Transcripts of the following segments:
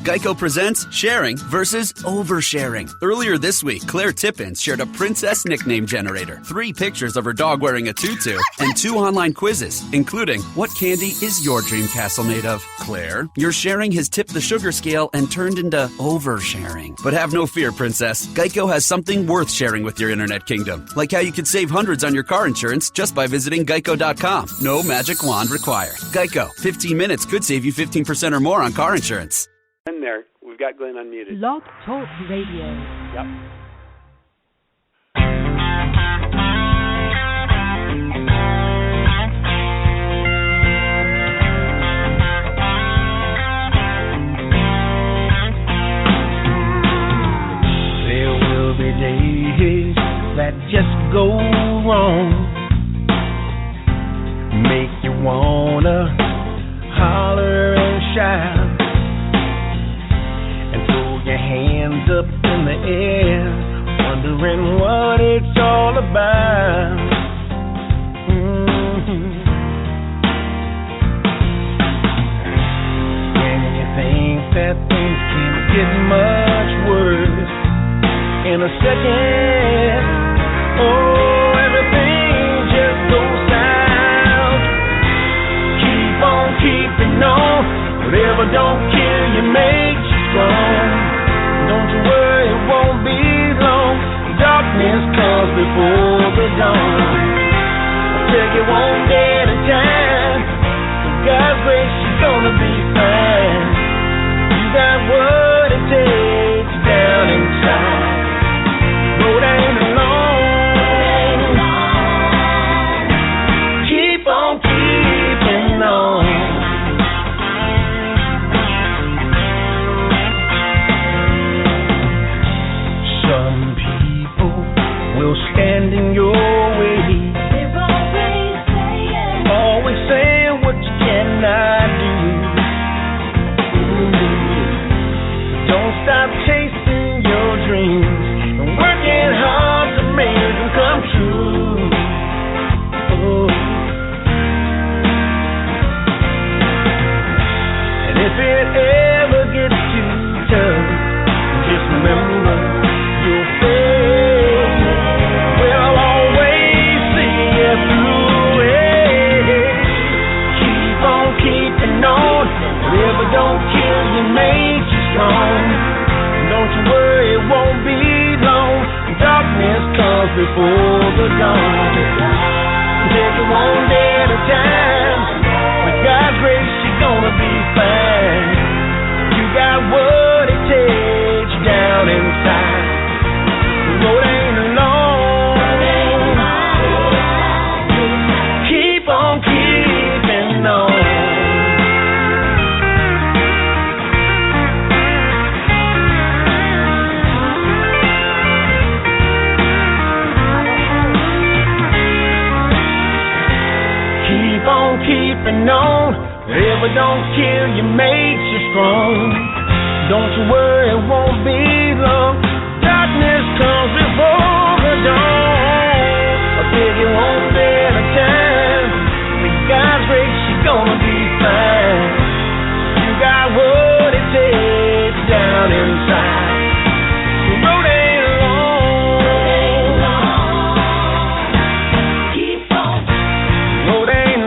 Geico presents sharing versus oversharing. Earlier this week, Claire Tippins shared a princess nickname generator, 3 pictures of her dog wearing a tutu, and 2 online quizzes, including what candy is your dream castle made of? Claire, your sharing has tipped the sugar scale and turned into oversharing. But have no fear, princess. Geico has something worth sharing with your internet kingdom, like how you could save hundreds on your car insurance just by visiting geico.com. No magic wand required. Geico, 15 minutes could save you 15% or more on car insurance. In there, we've got Glenn unmuted. Blog Talk Radio. Yep. There will be days that just go wrong, make you wanna holler and shout, your hands up in the air, wondering what it's all about. When you think that things can't get much worse, in a second, oh, everything just goes south. Keep on keeping on, whatever don't kill you makes you strong. Don't you worry, it won't be long. Darkness comes before the dawn. I'll take it one day at a time. With God's grace, you're gonna be fine. You got what it takes down inside. Road ain't alone. Keep on keeping on. Stand in your way. They're always saying what you cannot do. Don't stop chasing your dreams and working hard to make them come true. And if it ever gets too tough, just remember you'll fail. Whatever don't kill you makes you strong. Don't you worry, it won't be long. Darkness comes before the dawn. Take it one day at a time. With God's grace, you're gonna be fine. You got what it takes down inside. The road ain't alone. Keep on keeping on. Keeping on, whatever don't kill you makes you strong. Don't you worry, it won't be long. Darkness comes before the dawn. I'll take it one day at a time. With God's grace, you're gonna be fine. You got what it takes down inside. The road ain't long. Keep on. The road ain't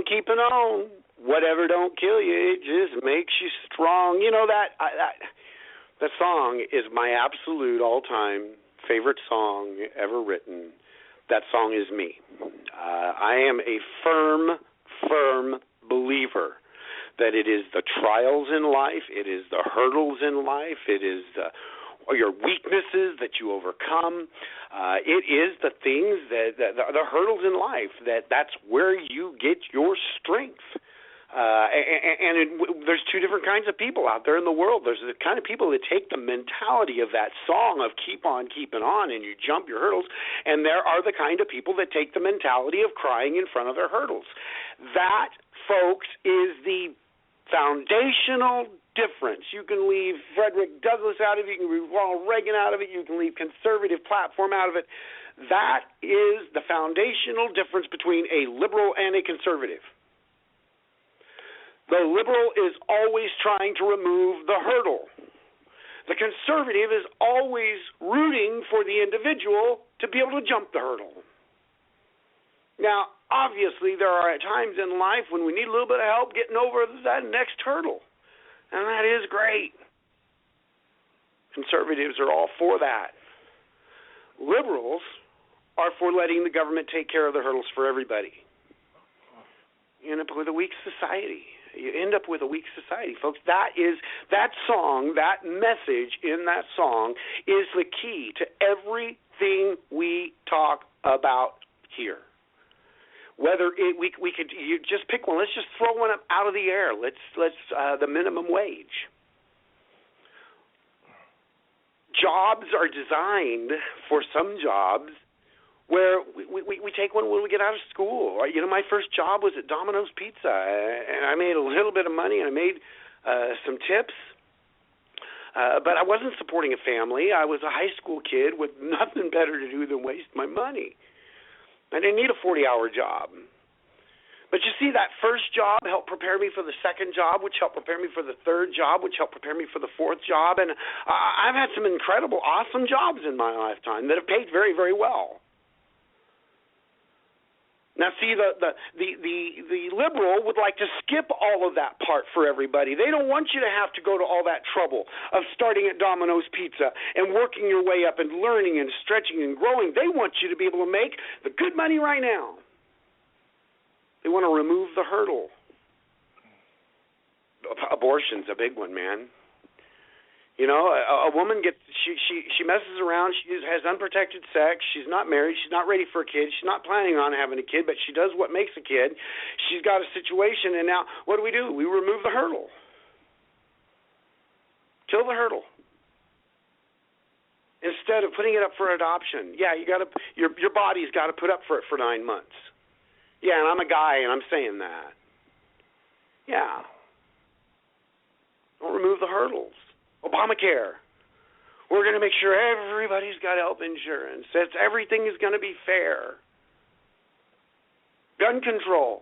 keeping on. Whatever don't kill you, it just makes you strong. You know, that song is my absolute all-time favorite song ever written. That song is me. I am a firm believer that it is the trials in life, it is the hurdles in life, it is your weaknesses that you overcome. It is the things the hurdles in life that's where you get your strength. There's two different kinds of people out there in the world. There's the kind of people that take the mentality of that song of keep on keeping on and you jump your hurdles, and there are the kind of people that take the mentality of crying in front of their hurdles. That, folks, is the foundational difference. You can leave Frederick Douglass out of it, you can leave Ronald Reagan out of it, you can leave conservative platform out of it. That is the foundational difference between a liberal and a conservative. The liberal is always trying to remove the hurdle. The conservative is always rooting for the individual to be able to jump the hurdle. Now, obviously, there are times in life when we need a little bit of help getting over that next hurdle, and that is great. Conservatives are all for that. Liberals are for letting the government take care of the hurdles for everybody. You end up with a weak society. You end up with a weak society, folks. That song, that message in that song is the key to everything we talk about here. Whether we could you just pick one. Let's just throw one up out of the air. Let's the minimum wage. Jobs are designed for some jobs where we take one when we get out of school. You know, my first job was at Domino's Pizza, and I made a little bit of money, and I made some tips. But I wasn't supporting a family. I was a high school kid with nothing better to do than waste my money. I didn't need a 40-hour job. But you see, that first job helped prepare me for the second job, which helped prepare me for the third job, which helped prepare me for the fourth job. And I've had some incredible, awesome jobs in my lifetime that have paid very, very well. Now, see, the liberal would like to skip all of that part for everybody. They don't want you to have to go to all that trouble of starting at Domino's Pizza and working your way up and learning and stretching and growing. They want you to be able to make the good money right now. They want to remove the hurdle. Abortion's a big one, man. You know, a woman she messes around. She has unprotected sex. She's not married. She's not ready for a kid. She's not planning on having a kid, but she does what makes a kid. She's got a situation, and now what do? We remove the hurdle. Kill the hurdle. Instead of putting it up for adoption. Yeah, your body's got to put up for it for 9 months. Yeah, and I'm a guy, and I'm saying that. Yeah. Don't remove the hurdles. Obamacare. We're going to make sure everybody's got health insurance. Everything is going to be fair. Gun control.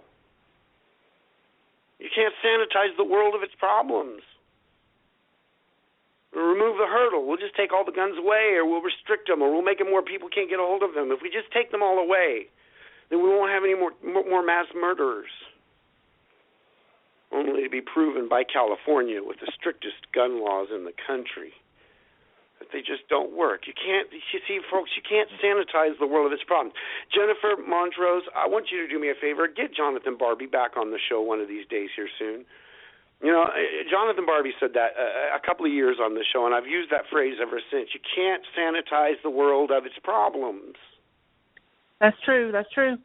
You can't sanitize the world of its problems. We'll remove the hurdle. We'll just take all the guns away, or we'll restrict them, or we'll make them where people can't get a hold of them. If we just take them all away, then we won't have any more mass murderers. Only to be proven by California with the strictest gun laws in the country that they just don't work. You see, folks, you can't sanitize the world of its problems. Jennifer Montrose, I want you to do me a favor. Get Jonathan Barbie back on the show one of these days here soon. You know, Jonathan Barbie said that a couple of years on the show, and I've used that phrase ever since. You can't sanitize the world of its problems. That's true. That's true.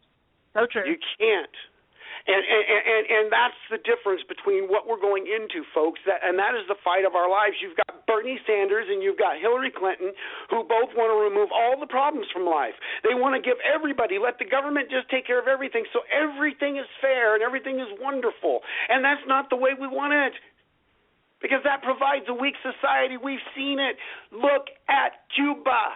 So true. You can't. And that's the difference between what we're going into, folks, and that is the fight of our lives. You've got Bernie Sanders and you've got Hillary Clinton, who both want to remove all the problems from life. They want to give everybody, let the government just take care of everything so everything is fair and everything is wonderful. And that's not the way we want it, because that provides a weak society. We've seen it. Look at Cuba,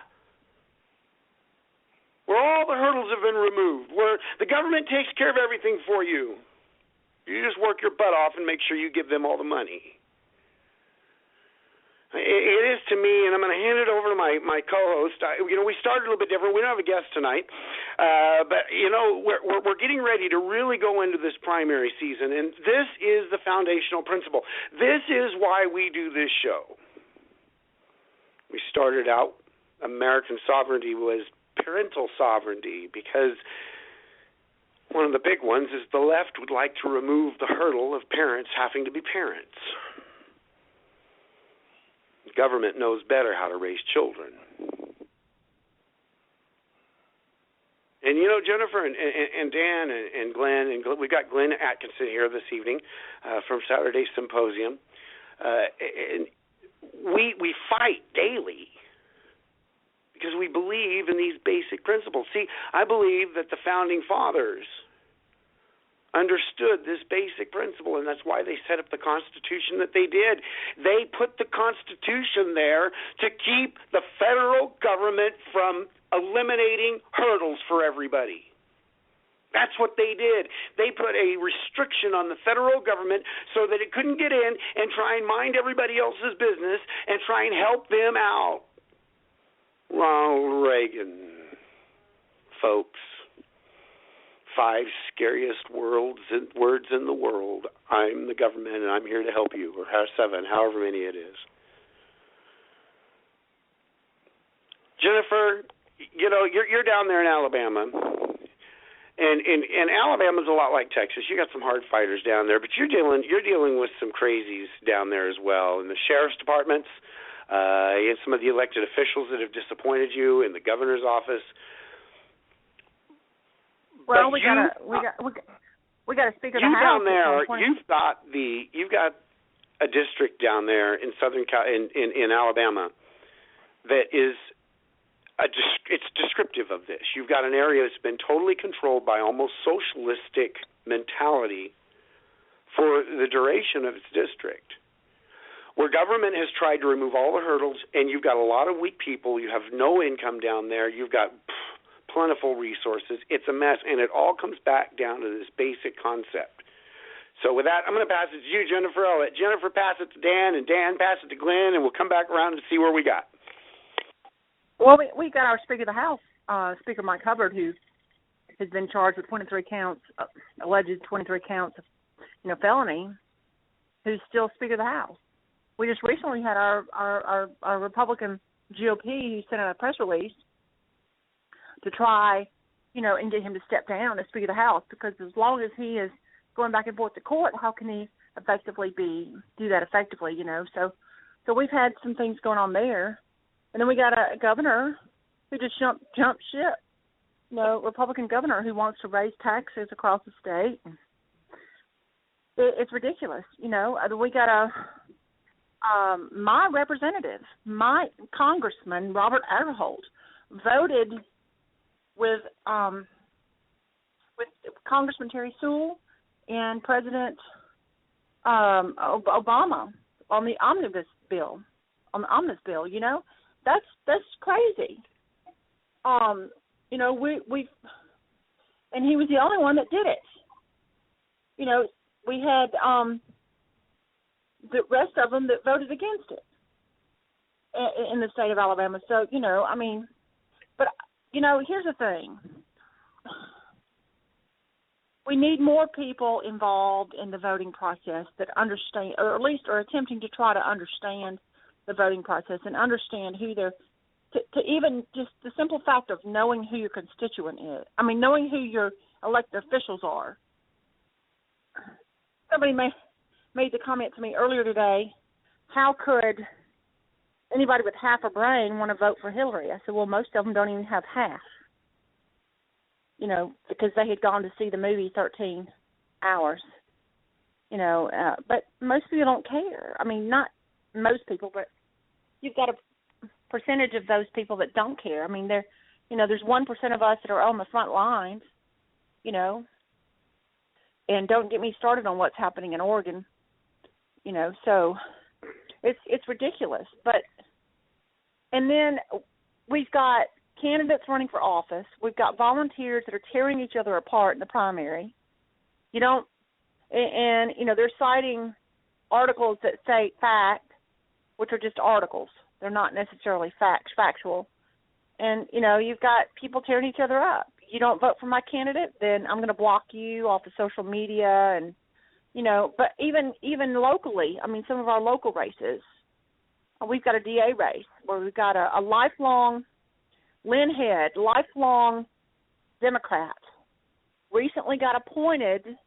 where all the hurdles have been removed, where the government takes care of everything for you. You just work your butt off and make sure you give them all the money. It is to me, and I'm going to hand it over to my co-host. We started a little bit different. We don't have a guest tonight, but we're getting ready to really go into this primary season, and this is the foundational principle. This is why we do this show. We started out, American sovereignty was parental sovereignty, because one of the big ones is the left would like to remove the hurdle of parents having to be parents. The government knows better how to raise children. And You know, Jennifer and Dan and Glenn, we've got Glenn Atkinson here this evening from Saturday Symposium. And we fight daily because we believe in these basic principles. See, I believe that the Founding Fathers understood this basic principle, and that's why they set up the Constitution that they did. They put the Constitution there to keep the federal government from eliminating hurdles for everybody. That's what they did. They put a restriction on the federal government so that it couldn't get in and try and mind everybody else's business and try and help them out. Ronald Reagan, folks. 5 scariest words in the world. I'm the government, and I'm here to help you, or 7, however many it is. Jennifer, you know, you're down there in Alabama, and Alabama's a lot like Texas. You got some hard fighters down there, but you're dealing with some crazies down there as well, in the sheriff's departments, and some of the elected officials that have disappointed you in the governor's office. Well, we got a speaker of the House down there. You've got a district down there in in Alabama that is it's descriptive of this. You've got an area that's been totally controlled by almost socialistic mentality for the duration of its district, where government has tried to remove all the hurdles, and you've got a lot of weak people. You have no income down there. You've got plentiful resources. It's a mess, and it all comes back down to this basic concept. So with that, I'm going to pass it to you, Jennifer. I'll let Jennifer pass it to Dan, and Dan pass it to Glenn, and we'll come back around and see where we got. Well, we got our Speaker of the House, Speaker Mike Hubbard, who has been charged with 23 counts, alleged 23 counts of, felony, who's still Speaker of the House. We just recently had our Republican GOP who sent out a press release to try, and get him to step down as Speaker of the House, because as long as he is going back and forth to court, how can he do that effectively, So we've had some things going on there. And then we got a governor who just jumped ship, Republican governor who wants to raise taxes across the state. It's ridiculous, We got my representative, my congressman, Robert Aderholt, voted with Congressman Terry Sewell and President Obama on the omnibus bill. That's crazy. We and he was the only one that did it. We had the rest of them that voted against it in the state of Alabama. So, but here's the thing. We need more people involved in the voting process that understand, or at least are attempting to try to understand the voting process and understand who they're, to even just the simple fact of knowing who your constituent is. Knowing who your elected officials are. Somebody made the comment to me earlier today, how could anybody with half a brain want to vote for Hillary? I said, well, most of them don't even have half. Because they had gone to see the movie 13 Hours. But most people don't care. Not most people, but you've got a percentage of those people that don't care. There's 1% of us that are on the front lines, and don't get me started on what's happening in Oregon, so it's ridiculous. And then we've got candidates running for office. We've got volunteers that are tearing each other apart in the primary. They're citing articles that say fact, which are just articles. They're not necessarily factual. And, you've got people tearing each other up. You don't vote for my candidate, then I'm going to block you off of social media. And, but even locally, some of our local races, we've got a DA race where we've got a lifelong Lynn Head, lifelong Democrat, recently got appointed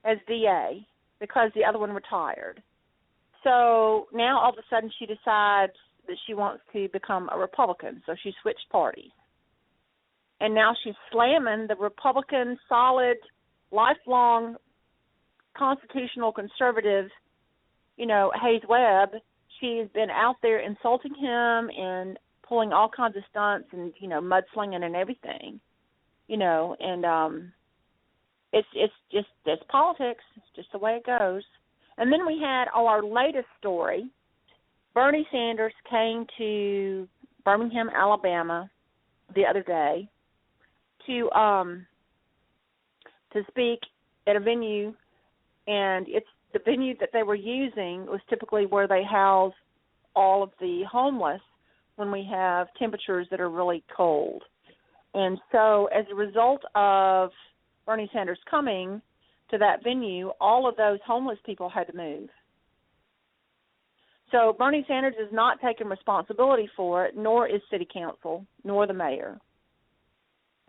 as DA because the other one retired. So now all of a sudden she decides that she wants to become a Republican, so she switched parties. and now she's slamming the Republican, solid, lifelong constitutional conservative, Hayes Webb. She's been out there insulting him and pulling all kinds of stunts and, mudslinging and everything, and it's politics. It's just the way it goes. And then we had our latest story. Bernie Sanders came to Birmingham, Alabama the other day to speak at a venue, and it's the venue that they were using was typically where they house all of the homeless when we have temperatures that are really cold. And so as a result of Bernie Sanders coming to that venue, all of those homeless people had to move. So Bernie Sanders is not taking responsibility for it, nor is city council, nor the mayor.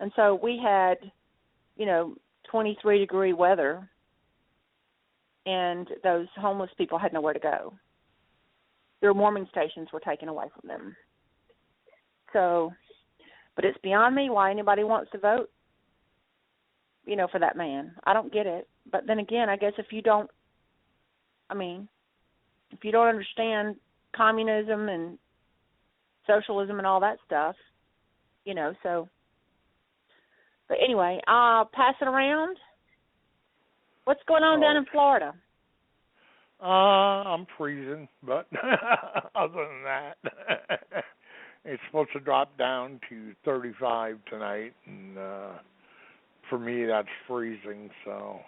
And so we had, 23-degree weather, and those homeless people had nowhere to go. Their warming stations were taken away from them. So, but it's beyond me why anybody wants to vote, for that man. I don't get it. But then again, I guess if you don't understand communism and socialism and all that stuff, so. But anyway, I'll pass it around. What's going on down in Florida? I'm freezing, but other than that, it's supposed to drop down to 35 tonight, and for me, that's freezing, so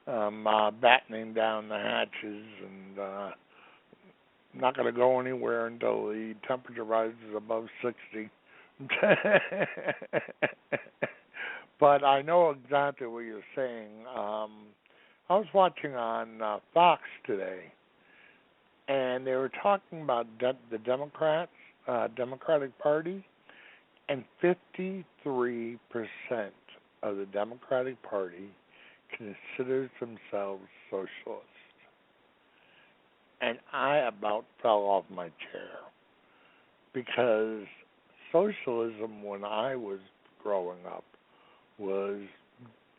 I'm battening down the hatches, and not going to go anywhere until the temperature rises above 60. But I know exactly what you're saying. I was watching on Fox today, and they were talking about the Democratic Party, and 53% of the Democratic Party considers themselves socialist. And I about fell off my chair, because socialism, when I was growing up, was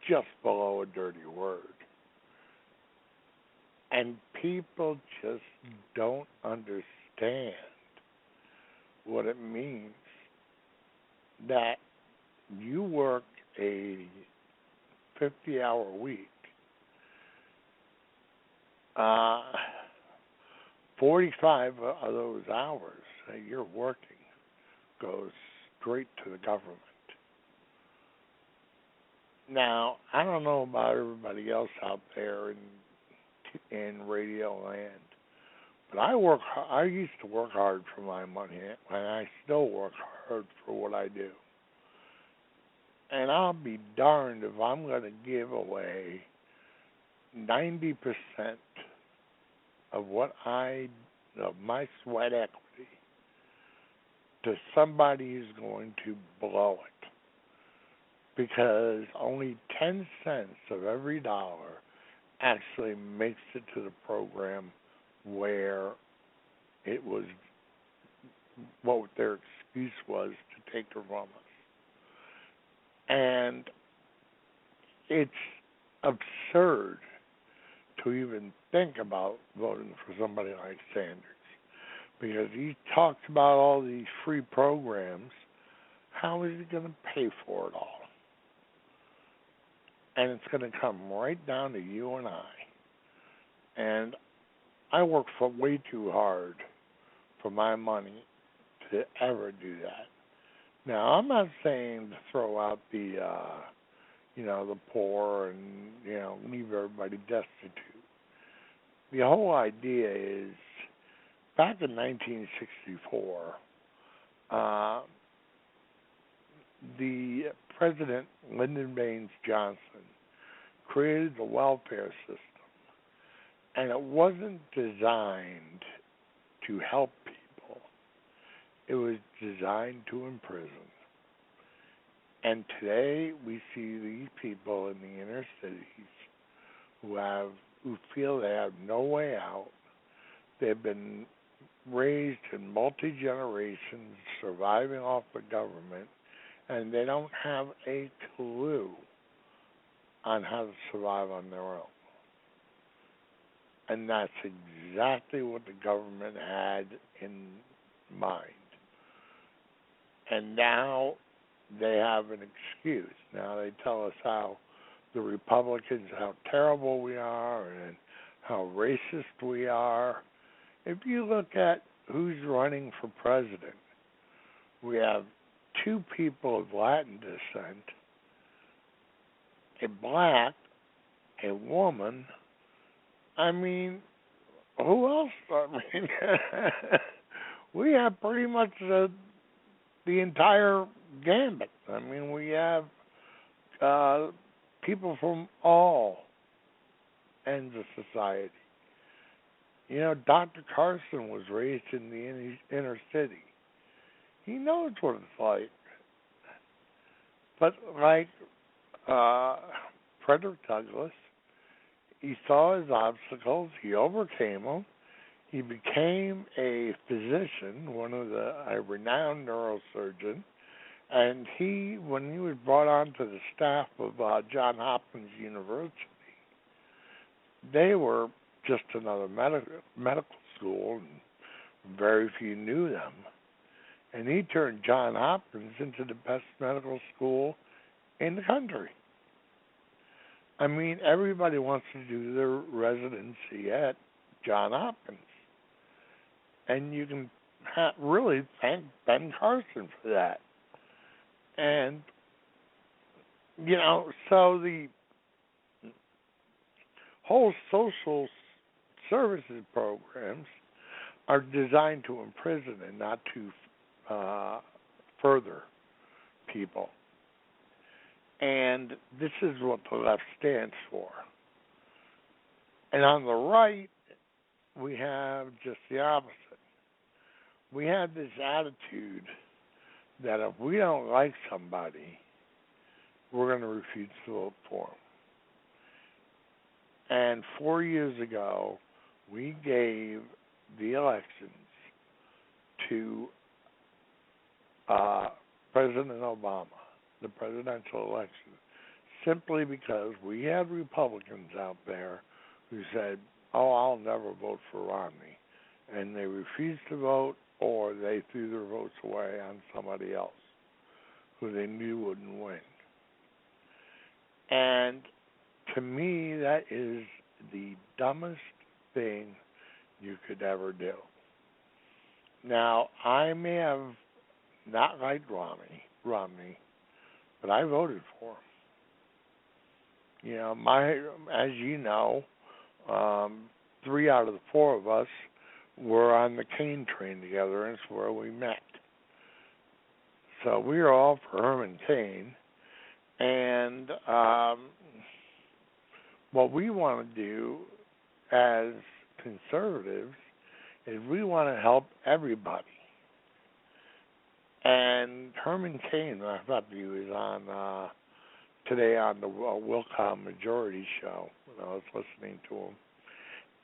just below a dirty word. And people just don't understand what it means that you work a 50-hour week, 45 of those hours that you're working goes straight to the government. Now, I don't know about everybody else out there in radio land, but I used to work hard for my money, and I still work hard for what I do. And I'll be darned if I'm going to give away 90% of my sweat equity to somebody who's going to blow it. Because only 10 cents of every dollar actually makes it to the program where it was, what their excuse was to take it from us. And it's absurd to even think about voting for somebody like Sanders, because he talks about all these free programs. How is he going to pay for it all? And it's going to come right down to you and I. And I work for way too hard for my money to ever do that. Now, I'm not saying to throw out the poor and, leave everybody destitute. The whole idea is, back in 1964, the President Lyndon Baines Johnson created the welfare system, and it wasn't designed to help people. It was designed to imprison. And today we see these people in the inner cities who feel they have no way out. They've been raised in multi-generations, surviving off the government, and they don't have a clue on how to survive on their own. And that's exactly what the government had in mind. And now they have an excuse. Now they tell us how the Republicans, how terrible we are and how racist we are. If you look at who's running for president, we have two people of Latin descent, a black, a woman. I mean, who else? I mean, we have pretty much the entire gambit. I mean, we have people from all ends of society. You know, Dr. Carson was raised in the inner city. He knows what it's like. But like Frederick Douglass, he saw his obstacles, he overcame them, he became a physician, a renowned neurosurgeon, and when he was brought onto the staff of Johns Hopkins University, they were just another medical school, and very few knew them. And he turned Johns Hopkins into the best medical school in the country. I mean, everybody wants to do their residency at Johns Hopkins. And you can really thank Ben Carson for that. And, you know, so the whole social services programs are designed to imprison and not to further people. And this is what the left stands for. And on the right, we have just the opposite. We have this attitude that if we don't like somebody, we're going to refuse to vote for them. And 4 years ago, we gave the elections to President Obama, the presidential election, simply because we had Republicans out there who said, oh, I'll never vote for Romney. And they refused to vote, or they threw their votes away on somebody else who they knew wouldn't win. And to me, that is the dumbest thing you could ever do. Now, I may have not liked Romney, but I voted for him. You know, as you know, 3 out of the 4 of us were on the Kaine train together, and it's where we met. So we were all for Herman Cain, and what we want to do as conservatives is we want to help everybody. And Herman Cain, I thought he was on today on the Wilcom Majority Show when I was listening to him.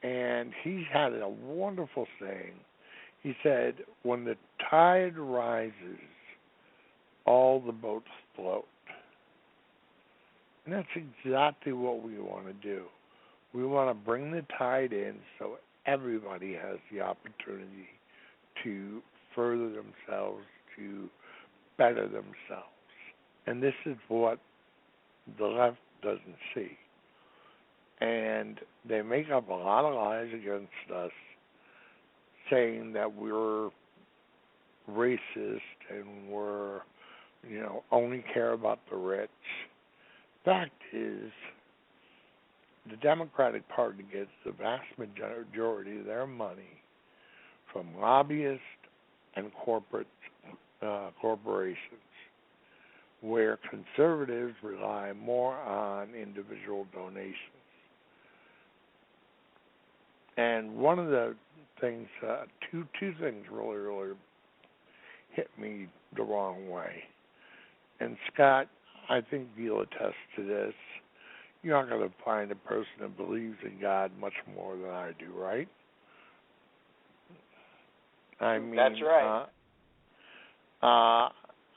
And he had a wonderful saying. He said, when the tide rises, all the boats float. And that's exactly what we want to do. We want to bring the tide in so everybody has the opportunity to further themselves, to better themselves. And this is what the left doesn't see. And they make up a lot of lies against us, saying that we're racist and we're, only care about the rich. Fact is, the Democratic Party gets the vast majority of their money from lobbyists and corporations, where conservatives rely more on individual donations. And one of the things, two things really hit me the wrong way. And Scott, I think you'll attest to this. You're not going to find a person that believes in God much more than I do, right? I mean, that's right.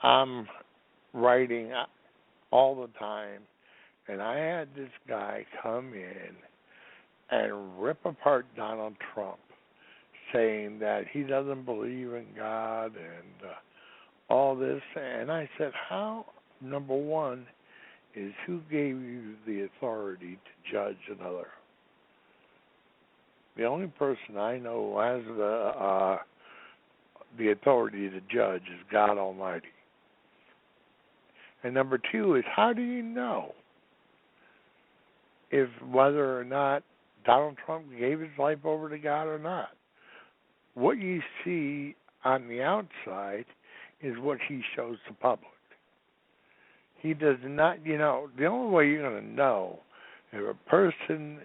I'm writing all the time, and I had this guy come in and rip apart Donald Trump, saying that he doesn't believe in God and all this. And I said, how, number one, is who gave you the authority to judge another? The only person I know who has the authority to judge is God Almighty. And number two is, how do you know if whether or not Donald Trump gave his life over to God or not? What you see on the outside is what he shows the public. He does not, the only way you're going to know if a person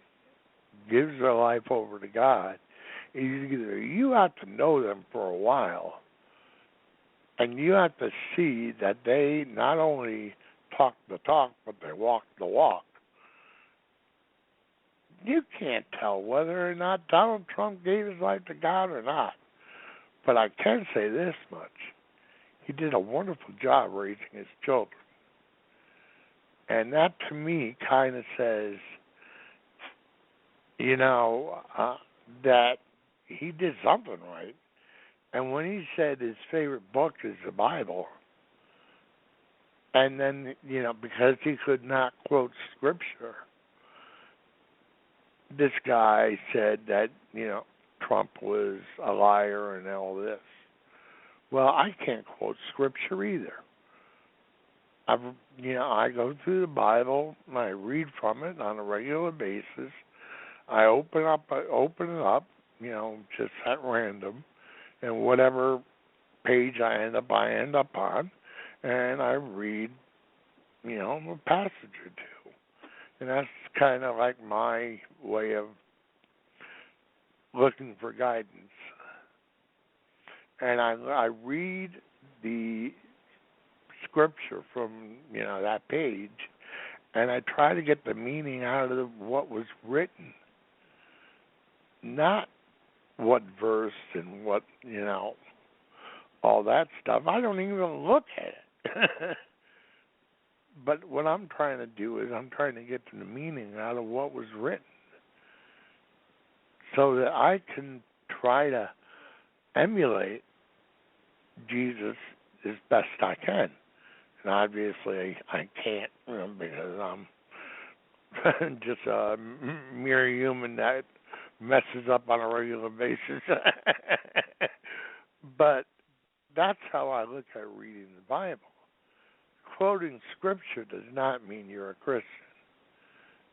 gives their life over to God is either you have to know them for a while, and you have to see that they not only talk the talk, but they walk the walk. You can't tell whether or not Donald Trump gave his life to God or not. But I can say this much. He did a wonderful job raising his children. And that, to me, kind of says, that he did something right. And when he said his favorite book is the Bible, and then, because he could not quote Scripture, this guy said that, Trump was a liar and all this. Well, I can't quote Scripture either. I go through the Bible and I read from it on a regular basis. I open it up, just at random, and whatever page I end up on, and I read, a passage or two. And that's kind of like my way of looking for guidance. And I read the Scripture from, that page, and I try to get the meaning out of what was written. Not what verse and what, all that stuff. I don't even look at it. But what I'm trying to do is I'm trying to get to the meaning out of what was written so that I can try to emulate Jesus as best I can. And obviously I can't, because I'm just a mere human that messes up on a regular basis. But that's how I look at reading the Bible. Quoting Scripture does not mean you're a Christian.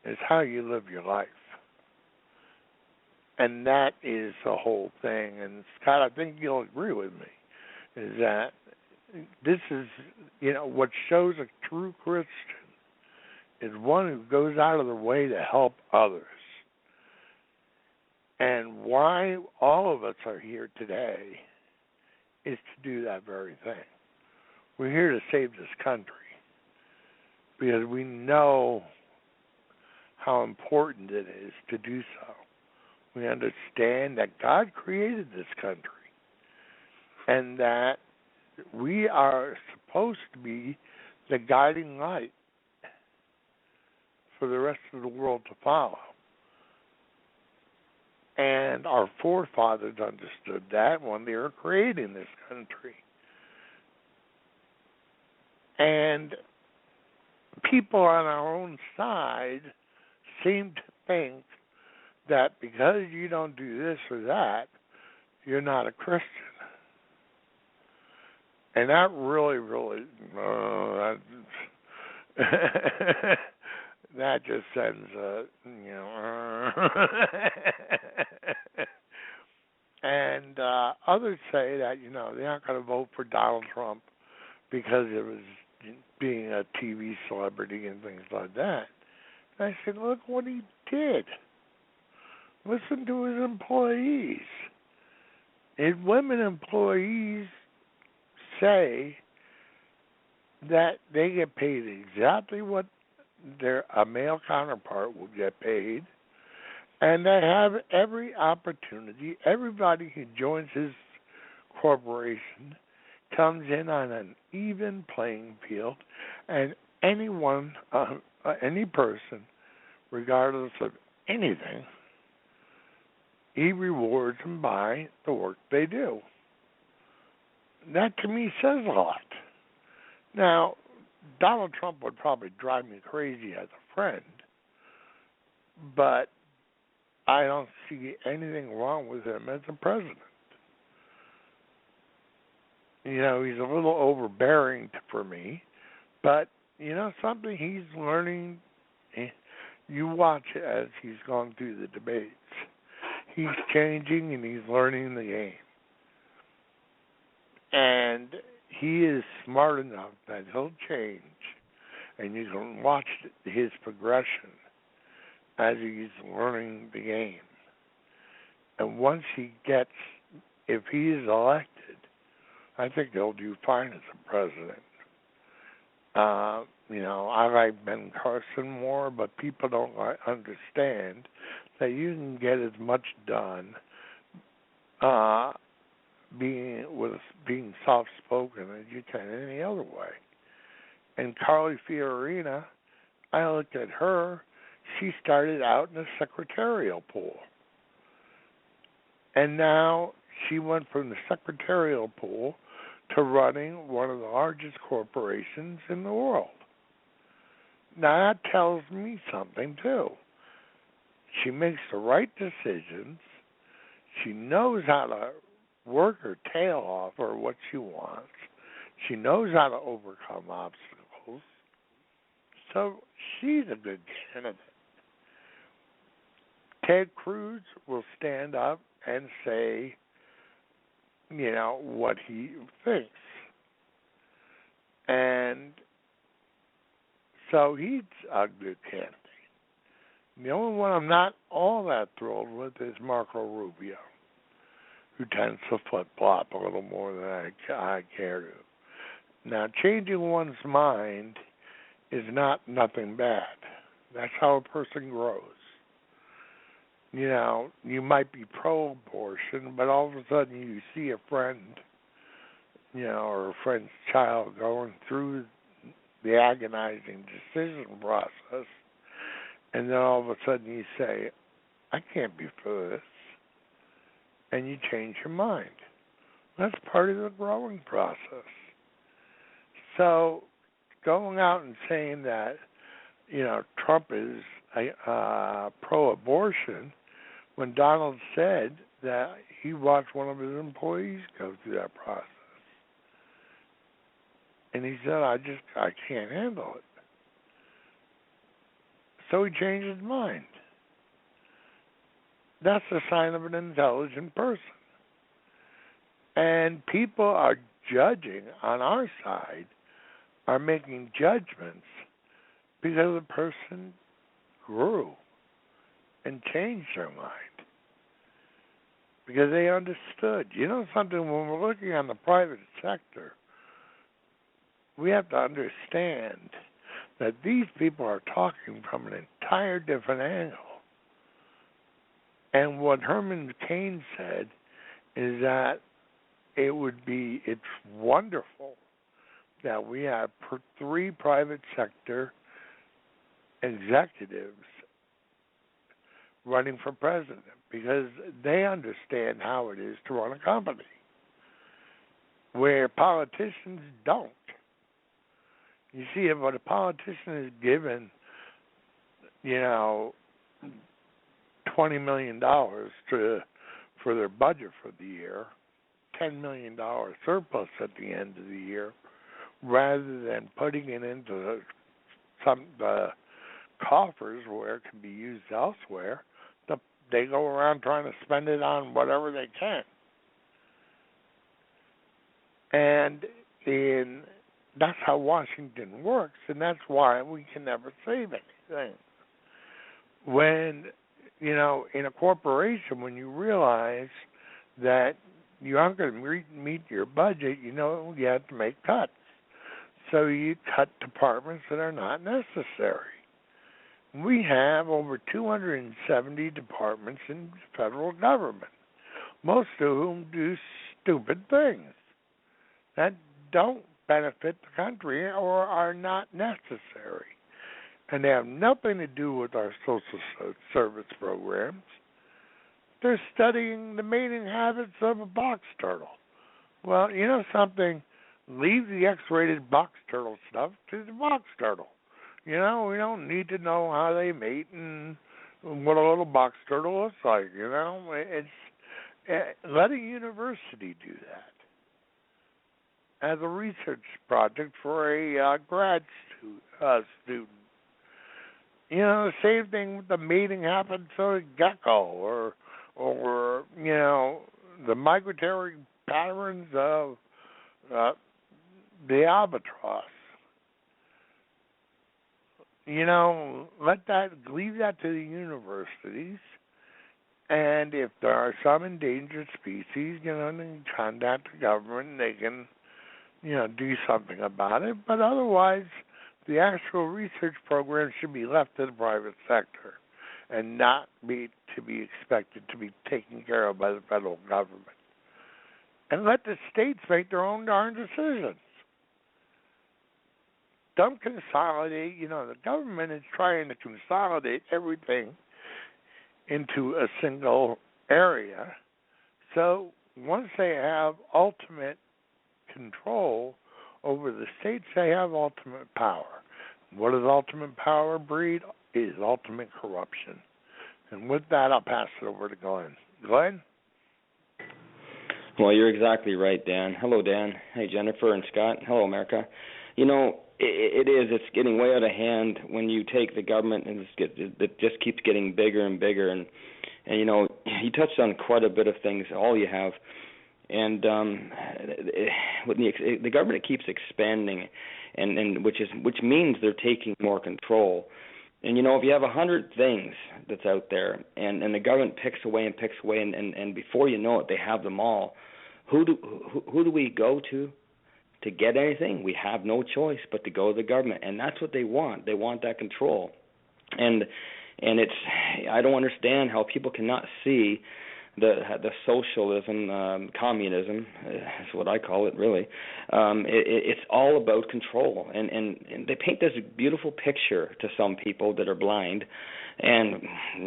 It's how you live your life. And that is the whole thing. And Scott, I think you'll agree with me, is that this is, what shows a true Christian is one who goes out of their way to help others. And why all of us are here today is to do that very thing. We're here to save this country because we know how important it is to do so. We understand that God created this country and that we are supposed to be the guiding light for the rest of the world to follow. And our forefathers understood that when they were creating this country. And people on our own side seem to think that because you don't do this or that, you're not a Christian. And that really, that just sends a, And others say that, they're not going to vote for Donald Trump because it was being a TV celebrity and things like that. And I said, look what he did. Listen to his employees. His women employees say that they get paid exactly what a male counterpart will get paid, and they have every opportunity. Everybody who joins his corporation comes in on an even playing field, and anyone, any person, regardless of anything, he rewards them by the work they do. That to me says a lot. Now, Donald Trump would probably drive me crazy as a friend, but I don't see anything wrong with him as a president. You know, he's a little overbearing for me, but, you know, something he's learning. You watch it as he's gone through the debates. He's changing and he's learning the game. And he is smart enough that he'll change, and you can watch his progression as he's learning the game. And once he gets, if he is elected, I think he'll do fine as a president. You know, I like Ben Carson more, but people don't understand that you can get as much done being soft-spoken as you can any other way. And Carly Fiorina, I looked at her. She started out in the secretarial pool. And now she went from the secretarial pool to running one of the largest corporations in the world. Now that tells me something, too. She makes the right decisions. She knows how to work her tail off for what she wants. She knows how to overcome obstacles. So she's a good candidate. Ted Cruz will stand up and say, you know, what he thinks. And so he's a good candidate. The only one I'm not all that thrilled with is Marco Rubio, who tends to flip-flop a little more than I care to. Now, changing one's mind is not nothing bad. That's how a person grows. You know, you might be pro-abortion, but all of a sudden you see a friend, you know, or a friend's child going through the agonizing decision process, and then all of a sudden you say, I can't be for this, and you change your mind. That's part of the growing process. So going out and saying that, you know, Trump is pro-abortion, when Donald said that he watched one of his employees go through that process. And he said, I can't handle it. So he changed his mind. That's a sign of an intelligent person. And people are judging on our side, are making judgments because the person grew and changed their mind. Because they understood. You know something, when we're looking on the private sector, we have to understand that these people are talking from an entire different angle. And what Herman Cain said is that it's wonderful that we have 3 private sector executives running for president, because they understand how it is to run a company, where politicians don't. You see, if a politician is given, you know, $20 million for their budget for the year, $10 million surplus at the end of the year, rather than putting it into the coffers where it can be used elsewhere, they go around trying to spend it on whatever they can. And that's how Washington works, and that's why we can never save anything. When, you know, in a corporation, when you realize that you aren't going to meet your budget, you know you have to make cuts. So you cut departments that are not necessary. We have over 270 departments in the federal government, most of whom do stupid things that don't benefit the country or are not necessary. And they have nothing to do with our social service programs. They're studying the mating habits of a box turtle. Well, you know something? Leave the X-rated box turtle stuff to the box turtle. You know, we don't need to know how they mate and what a little box turtle looks like. You know, let a university do that as a research project for a grad student. You know, the same thing with the mating habits of a gecko, or you know, the migratory patterns of the albatross. You know, leave that to the universities. And if there are some endangered species, you know, they contact the government and they can, you know, do something about it. But otherwise, the actual research program should be left to the private sector and not be expected to be taken care of by the federal government. And let the states make their own darn decisions. Don't consolidate. You know, the government is trying to consolidate everything into a single area. So once they have ultimate control over the states, they have ultimate power. What does ultimate power breed? It is ultimate corruption. And with that, I'll pass it over to Glenn. Glenn? Well, you're exactly right, Dan. Hello, Dan. Hey, Jennifer and Scott. Hello, America. You know, it's getting way out of hand when you take the government and it just keeps getting bigger and bigger. And you know, you touched on quite a bit of things, all you have. And when the government keeps expanding, and which means they're taking more control. And you know, if you have 100 things that's out there, and the government picks away, and before you know it, they have them all. Who do we go to get anything? We have no choice but to go to the government, and that's what they want. They want that control, and it's, I don't understand how people cannot see the socialism, communism is what I call it, really. It's all about control, and they paint this beautiful picture to some people that are blind, and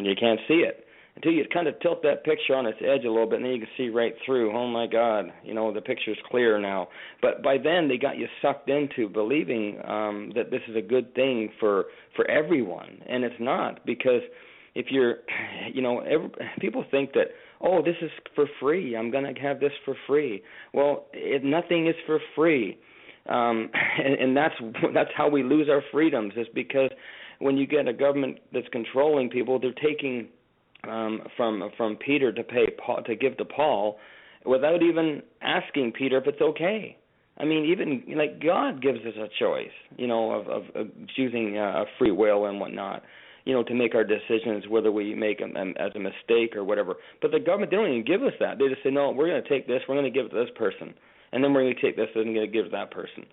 you can't see it until you kind of tilt that picture on its edge a little bit, and then you can see right through. Oh my God, you know, the picture's clear now. But by then they got you sucked into believing that this is a good thing for everyone, and it's not, because if you're, you know, people think that, oh, this is for free, I'm going to have this for free. Well, nothing is for free, and that's how we lose our freedoms, is because when you get a government that's controlling people, they're taking from Peter to give to Paul without even asking Peter if it's okay. I mean, even like God gives us a choice, you know, of choosing a free will and whatnot, you know, to make our decisions, whether we make them as a mistake or whatever. But the government, they don't even give us that. They just say, no, we're going to take this, we're going to give it to this person, and then we're going to take this and going to give it to that person.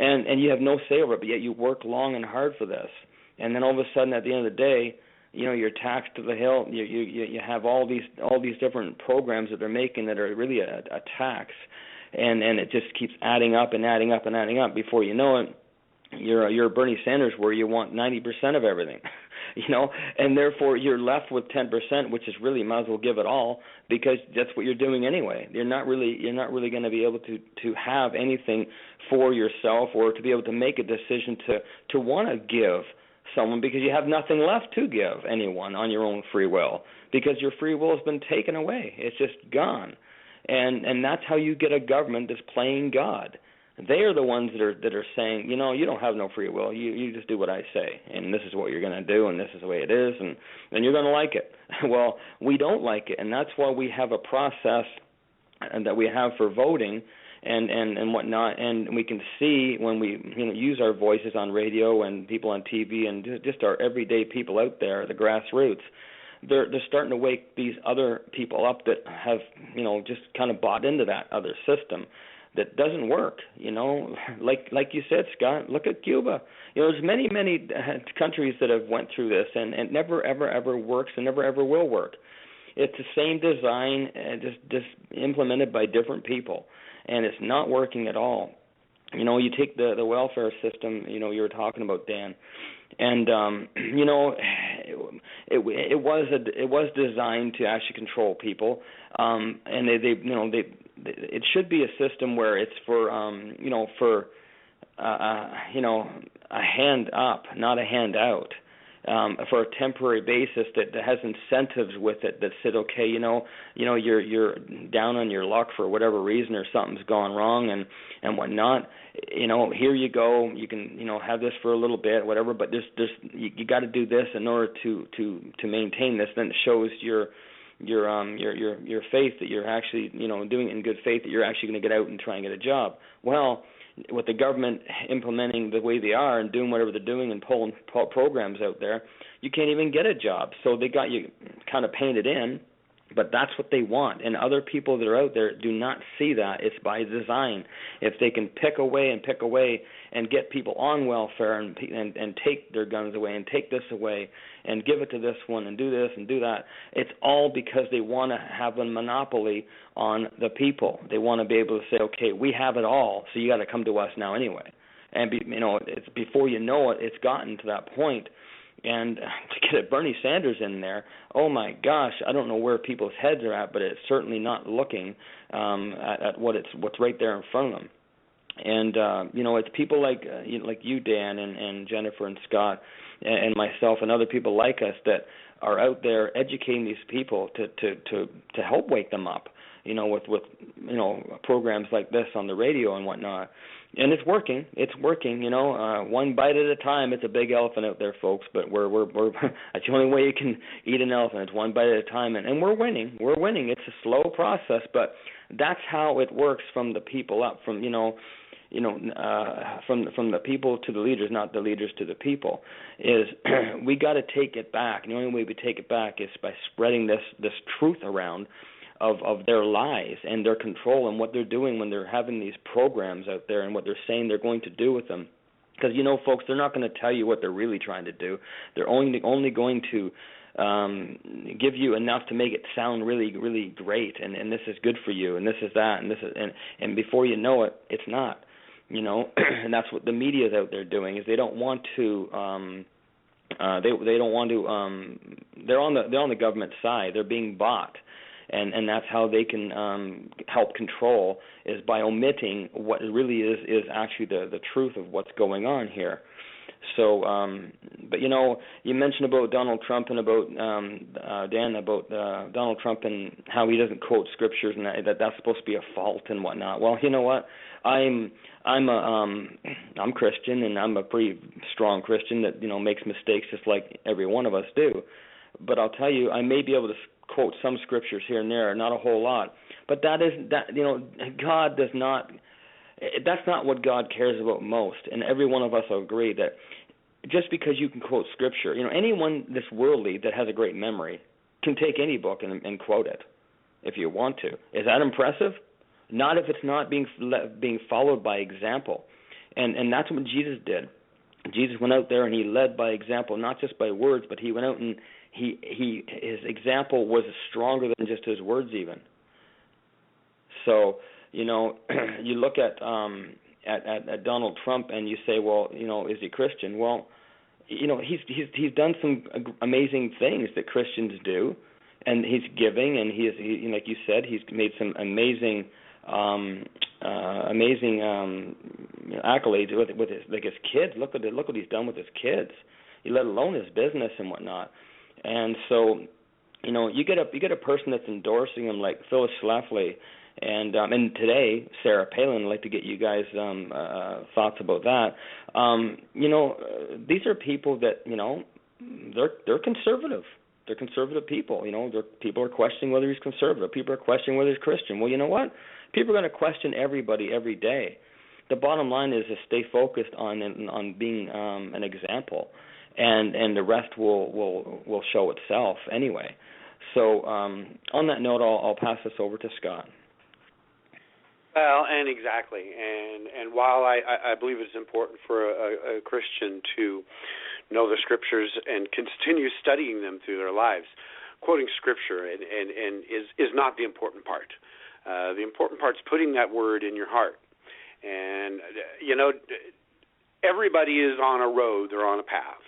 And you have no say over it, but yet you work long and hard for this. And then all of a sudden, at the end of the day, you know, you're taxed to the hilt. You have all these different programs that they're making that are really a tax, and it just keeps adding up and adding up and adding up. Before you know it, you're Bernie Sanders, where you want 90% of everything, you know, and therefore you're left with 10%, which is really, might as well give it all, because that's what you're doing anyway. You're not really going to be able to have anything for yourself, or to be able to make a decision to want to give someone, because you have nothing left to give anyone on your own free will, because your free will has been taken away. It's just gone. And that's how you get a government that's playing God. They are the ones that are saying, you know, you don't have no free will. You just do what I say, and this is what you're going to do, and this is the way it is, and you're going to like it. Well, we don't like it, and that's why we have a process that we have for voting and whatnot, and we can see when we, you know, use our voices on radio and people on TV and just our everyday people out there, the grassroots. They're starting to wake these other people up that have, you know, just kind of bought into that other system that doesn't work, you know. Like you said, Scott, look at Cuba. You know, there's many countries that have went through this, and it never, ever works, and never, ever will work. It's the same design, just implemented by different people. and it's not working at all. You know, you take the welfare system, you know, you were talking about, Dan, and you know, it was designed to actually control people, and it should be a system where it's for a hand up, not a hand out. For a temporary basis that has incentives with it that said, okay, you're down on your luck for whatever reason or something's gone wrong and whatnot. You know, here you go. You can have this for a little bit, whatever. But you got to do this in order to maintain this. Then it shows your faith that you're actually doing it in good faith, that you're actually going to get out and try and get a job. Well, with the government implementing the way they are and doing whatever they're doing and pulling programs out there, you can't even get a job. So they got you kind of painted in, but that's what they want. And other people that are out there do not see that. It's by design. If they can pick away and get people on welfare and take their guns away and take this away and give it to this one and do this and do that, it's all because they want to have a monopoly on the people. They want to be able to say, okay, we have it all, so you got to come to us now anyway. And it's before you know it, it's gotten to that point. And to get Bernie Sanders in there, oh my gosh, I don't know where people's heads are at, but it's certainly not looking at what's right there in front of them. And it's people like you, Dan, and Jennifer and Scott, and myself, and other people like us that are out there educating these people to help wake them up. With programs like this on the radio and whatnot. And it's working. One bite at a time. It's a big elephant out there, folks, but we're that's the only way you can eat an elephant. It's one bite at a time, and we're winning. We're winning. It's a slow process, but that's how it works from the people up, from from the people to the leaders, not the leaders to the people. Is we got to take it back. And the only way we take it back is by spreading this truth around of their lies and their control and what they're doing when they're having these programs out there and what they're saying they're going to do with them. Because, folks, they're not going to tell you what they're really trying to do. They're only going to give you enough to make it sound really, really great, and this is good for you, and this is that, and this is, and before you know it, it's not. And that's what the media is out there doing, is they don't want to they don't want to they're on the government side. They're being bought. And that's how they can help control, is by omitting what really is actually the truth of what's going on here. So, but you mentioned about Donald Trump and about Dan, about Donald Trump and how he doesn't quote scriptures and that's supposed to be a fault and whatnot. Well, you know what? I'm Christian, and I'm a pretty strong Christian that makes mistakes just like every one of us do. But I'll tell you, I may be able to quote some scriptures here and there, not a whole lot. But God does not. That's not what God cares about most. And every one of us will agree that just because you can quote scripture, anyone this worldly that has a great memory can take any book and quote it if you want to. Is that impressive? Not if it's not being followed by example. And that's what Jesus did. Jesus went out there and he led by example, not just by words, but he went out and his example was stronger than just his words even. So, you look at Donald Trump and you say, well, is he Christian? Well, he's done some amazing things that Christians do, and he's giving, and he like you said, he's made some amazing accolades with his kids. Look what he's done with his kids, let alone his business and whatnot. And so, you get a person that's endorsing him like Phyllis Schlafly, and today Sarah Palin. I'd like to get you guys thoughts about that. These are people that they're conservative. They're conservative people. People are questioning whether he's conservative. People are questioning whether he's Christian. Well, you know what? People are going to question everybody every day. The bottom line is to stay focused on being an example. And the rest will show itself anyway. So on that note, I'll pass this over to Scott. Well, and exactly, and while I believe it's important for a Christian to know the scriptures and continue studying them through their lives, quoting scripture and is not the important part. The important part's putting that word in your heart. And, everybody is on a road. They're on a path.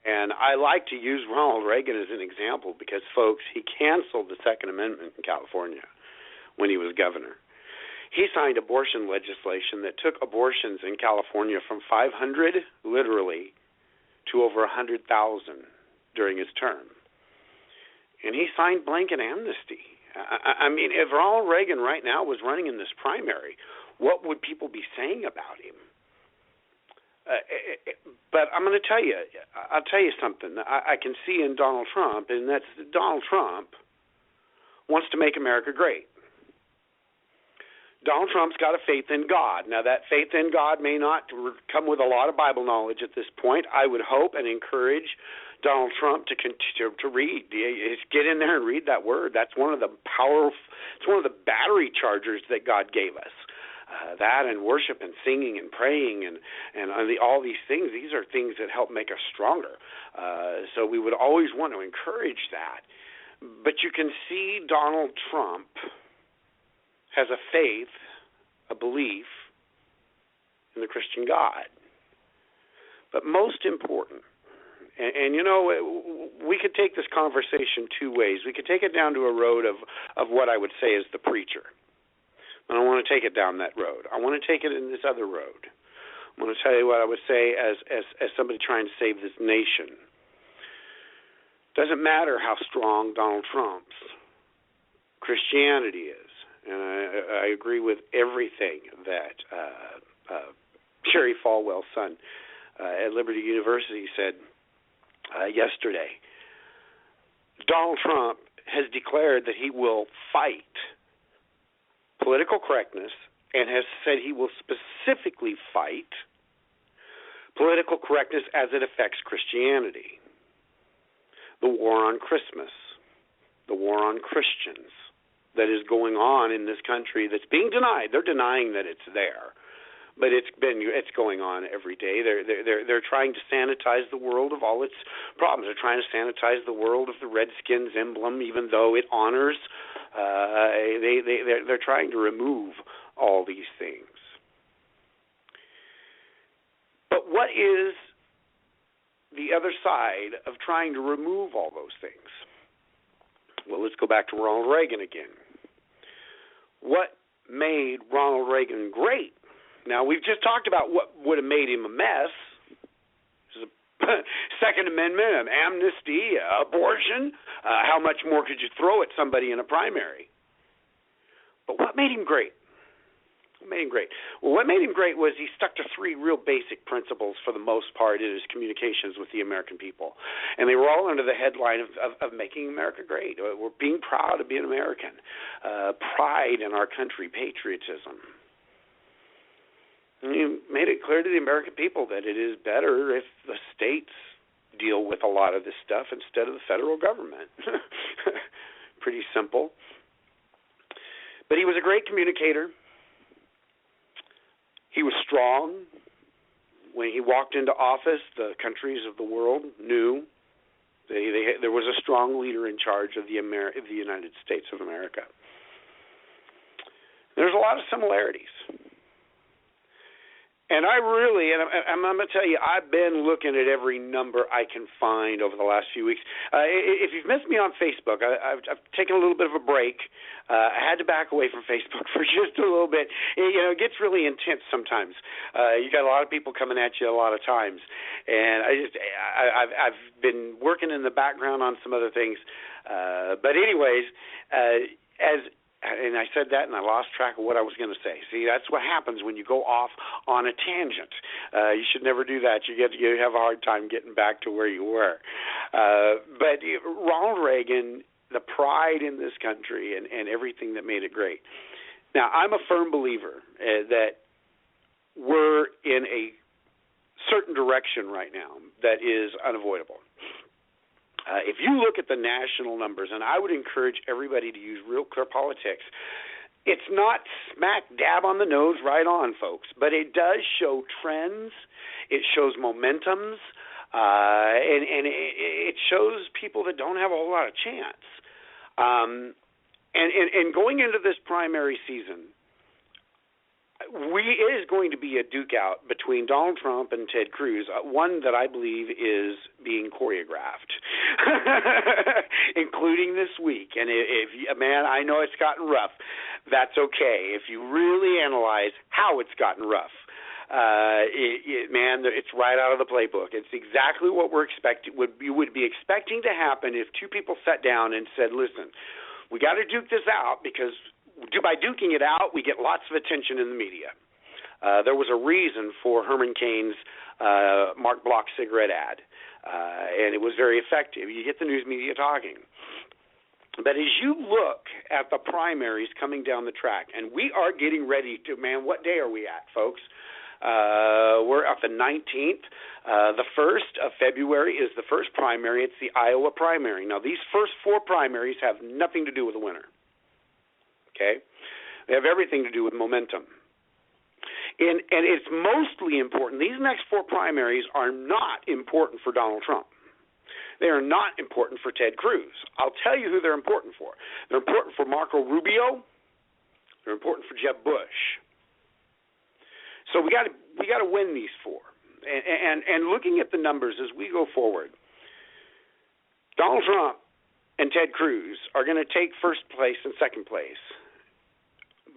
And I like to use Ronald Reagan as an example because, folks, he canceled the Second Amendment in California when he was governor. He signed abortion legislation that took abortions in California from 500, literally, to over 100,000 during his term. And he signed blanket amnesty. I mean, if Ronald Reagan right now was running in this primary, what would people be saying about him? But I'm going to tell you, I'll tell you something I can see in Donald Trump, and that's Donald Trump wants to make America great. Donald Trump's got a faith in God. Now, that faith in God may not come with a lot of Bible knowledge at this point. I would hope and encourage Donald Trump to continue to read. Get in there and read that word. That's one of the it's one of the battery chargers that God gave us. That and worship and singing and praying and all these things, these are things that help make us stronger. So we would always want to encourage that. But you can see Donald Trump has a faith, a belief in the Christian God. But most important, and we could take this conversation two ways. We could take it down to a road of what I would say is the preacher. I don't want to take it down that road. I want to take it in this other road. I'm going to tell you what I would say as somebody trying to save this nation. Doesn't matter how strong Donald Trump's Christianity is, and I agree with everything that Jerry Falwell's son at Liberty University said yesterday. Donald Trump has declared that he will fight political correctness and has said he will specifically fight political correctness as it affects Christianity. The war on Christmas, the war on Christians that is going on in this country that's being denied. They're denying that it's there, but it's going on every day. They're trying to sanitize the world of all its problems. They're trying to sanitize the world of the Redskins emblem, even though it honors. They're trying to remove all these things. But what is the other side of trying to remove all those things? Well, let's go back to Ronald Reagan again. What made Ronald Reagan great? Now, we've just talked about what would have made him a mess. Second Amendment, amnesty, abortion. How much more could you throw at somebody in a primary? But what made him great? What made him great? Well, what made him great was he stuck to three real basic principles for the most part in his communications with the American people. And they were all under the headline of making America great. We're being proud to be an American. Pride in our country, patriotism. And he made it clear to the American people that it is better if the states deal with a lot of this stuff instead of the federal government. Pretty simple. But he was a great communicator. He was strong. When he walked into office, the countries of the world knew there was a strong leader in charge of the United States of America. There's a lot of similarities. And I'm going to tell you, I've been looking at every number I can find over the last few weeks. If you've missed me on Facebook, I've taken a little bit of a break. I had to back away from Facebook for just a little bit. It gets really intense sometimes. You got a lot of people coming at you a lot of times, and I've been working in the background on some other things. But anyways, and I said that, and I lost track of what I was going to say. See, that's what happens when you go off on a tangent. You should never do that. You have a hard time getting back to where you were. But Ronald Reagan, the pride in this country, and everything that made it great. Now, I'm a firm believer that we're in a certain direction right now that is unavoidable. If you look at the national numbers, and I would encourage everybody to use Real Clear Politics, it's not smack dab on the nose right on, folks, but it does show trends. It shows momentums, and it shows people that don't have a whole lot of chance. And going into this primary season, it is going to be a duke out between Donald Trump and Ted Cruz, one that I believe is being choreographed, including this week. And man, I know it's gotten rough. That's okay. If you really analyze how it's gotten rough, man, it's right out of the playbook. It's exactly what you would be expecting to happen if two people sat down and said, listen, we got to duke this out because by duking it out, we get lots of attention in the media. There was a reason for Herman Cain's Mark Bloch cigarette ad, and it was very effective. You get the news media talking. But as you look at the primaries coming down the track, and we are getting ready to, man, what day are we at, folks? We're at the 19th. The 1st of February is the first primary. It's the Iowa primary. Now, these first four primaries have nothing to do with the winner. Okay? They have everything to do with momentum. And it's mostly important. These next four primaries are not important for Donald Trump. They are not important for Ted Cruz. I'll tell you who they're important for. They're important for Marco Rubio. They're important for Jeb Bush. So we got to win these four. And looking at the numbers as we go forward, Donald Trump and Ted Cruz are going to take first place and second place,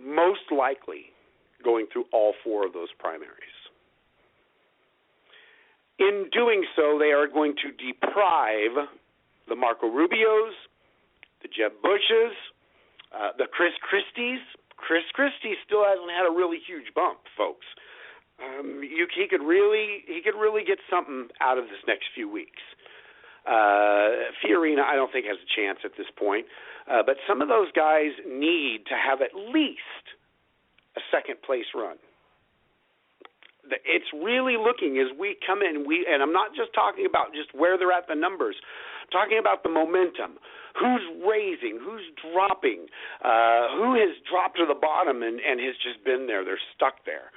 most likely going through all four of those primaries. In doing so, they are going to deprive the Marco Rubios, the Jeb Bushes, the Chris Christies. Chris Christie still hasn't had a really huge bump, folks. He could really get something out of this next few weeks. Fiorina, I don't think has a chance at this point, but some of those guys need to have at least a second place run. It's really looking as we come in, and I'm not just talking about just where they're at the numbers, I'm talking about the momentum. Who's raising? Who's dropping? Who has dropped to the bottom and has just been there? They're stuck there.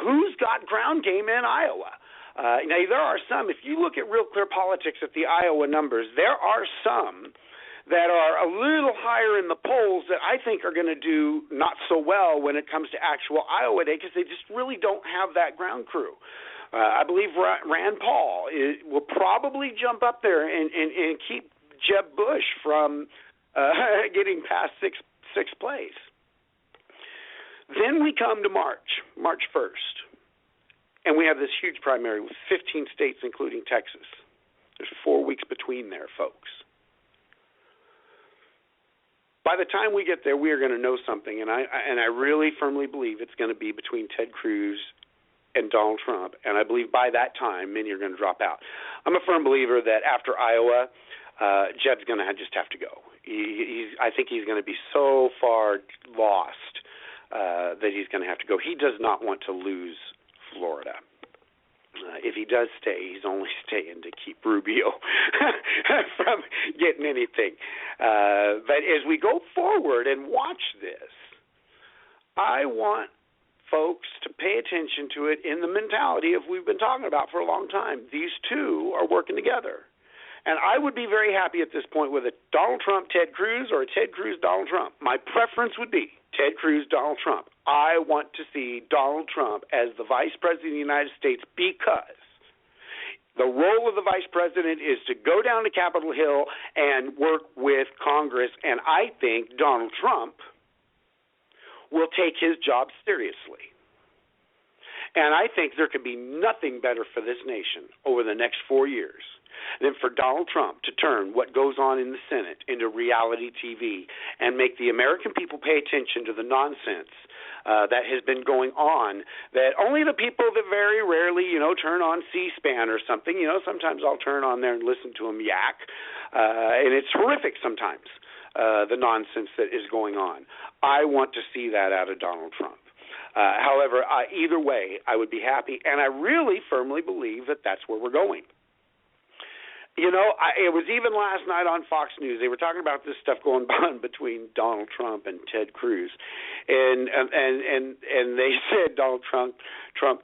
Who's got ground game in Iowa? Now, there are some. If you look at Real Clear Politics at the Iowa numbers, there are some that are a little higher in the polls that I think are going to do not so well when it comes to actual Iowa Day because they just really don't have that ground crew. I believe Rand Paul will probably jump up there and keep Jeb Bush from getting past sixth place. Then we come to March 1st, and we have this huge primary with 15 states, including Texas. There's 4 weeks between there, folks. By the time we get there, we are going to know something, and I really firmly believe it's going to be between Ted Cruz and Donald Trump, and I believe by that time, many are going to drop out. I'm a firm believer that after Iowa, Jeb's going to just have to go. I think he's going to be so far lost that he's going to have to go. He does not want to lose Florida. If he does stay, he's only staying to keep Rubio from getting anything. But as we go forward and watch this, I want folks to pay attention to it in the mentality of we've been talking about for a long time. These two are working together. And I would be very happy at this point with a Donald Trump, Ted Cruz, or a Ted Cruz, Donald Trump. My preference would be Ted Cruz, Donald Trump. I want to see Donald Trump as the Vice President of the United States because the role of the Vice President is to go down to Capitol Hill and work with Congress, and I think Donald Trump will take his job seriously. And I think there could be nothing better for this nation over the next 4 years than for Donald Trump to turn what goes on in the Senate into reality TV and make the American people pay attention to the nonsense that has been going on, that only the people that very rarely, turn on C-SPAN or something, sometimes I'll turn on there and listen to them yak, and it's horrific sometimes, the nonsense that is going on. I want to see that out of Donald Trump. However, either way, I would be happy, and I really firmly believe that that's where we're going. It was even last night on Fox News. They were talking about this stuff going on between Donald Trump and Ted Cruz, and they said Donald Trump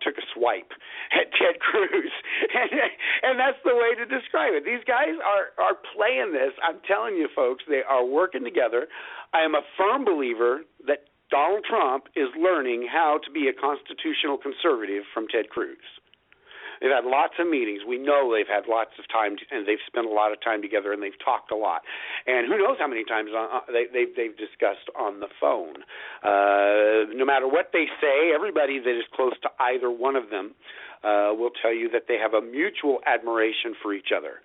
took a swipe at Ted Cruz, and that's the way to describe it. These guys are playing this. I'm telling you, folks, they are working together. I am a firm believer that Donald Trump is learning how to be a constitutional conservative from Ted Cruz. They've had lots of meetings. We know they've had lots of time, and they've spent a lot of time together, and they've talked a lot. And who knows how many times they've discussed on the phone. No matter what they say, everybody that is close to either one of them will tell you that they have a mutual admiration for each other.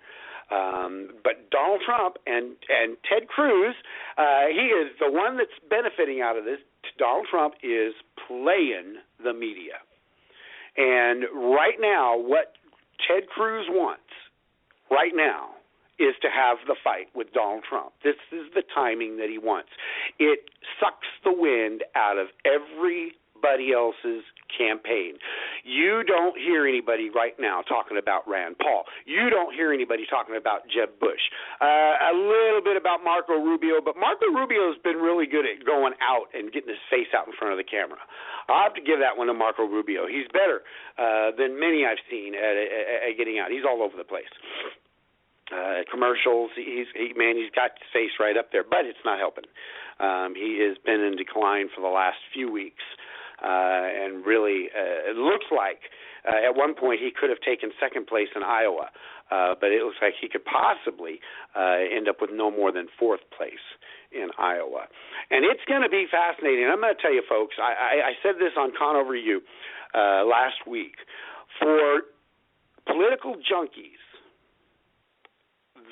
But Donald Trump and Ted Cruz, he is the one that's benefiting out of this. Donald Trump is playing the media. And right now, what Ted Cruz wants right now is to have the fight with Donald Trump. This is the timing that he wants. It sucks the wind out of everybody else's campaign. You don't hear anybody right now talking about Rand Paul. You don't hear anybody talking about Jeb Bush. A little bit about Marco Rubio, but Marco Rubio's been really good at going out and getting his face out in front of the camera. I'll have to give that one to Marco Rubio. He's better than many I've seen at getting out. He's all over the place. Commercials, he's got his face right up there, but it's not helping. He has been in decline for the last few weeks. And really, it looks like at one point he could have taken second place in Iowa, but it looks like he could possibly end up with no more than fourth place in Iowa. And it's going to be fascinating. I'm going to tell you, folks, I said this on Conover U last week. For political junkies,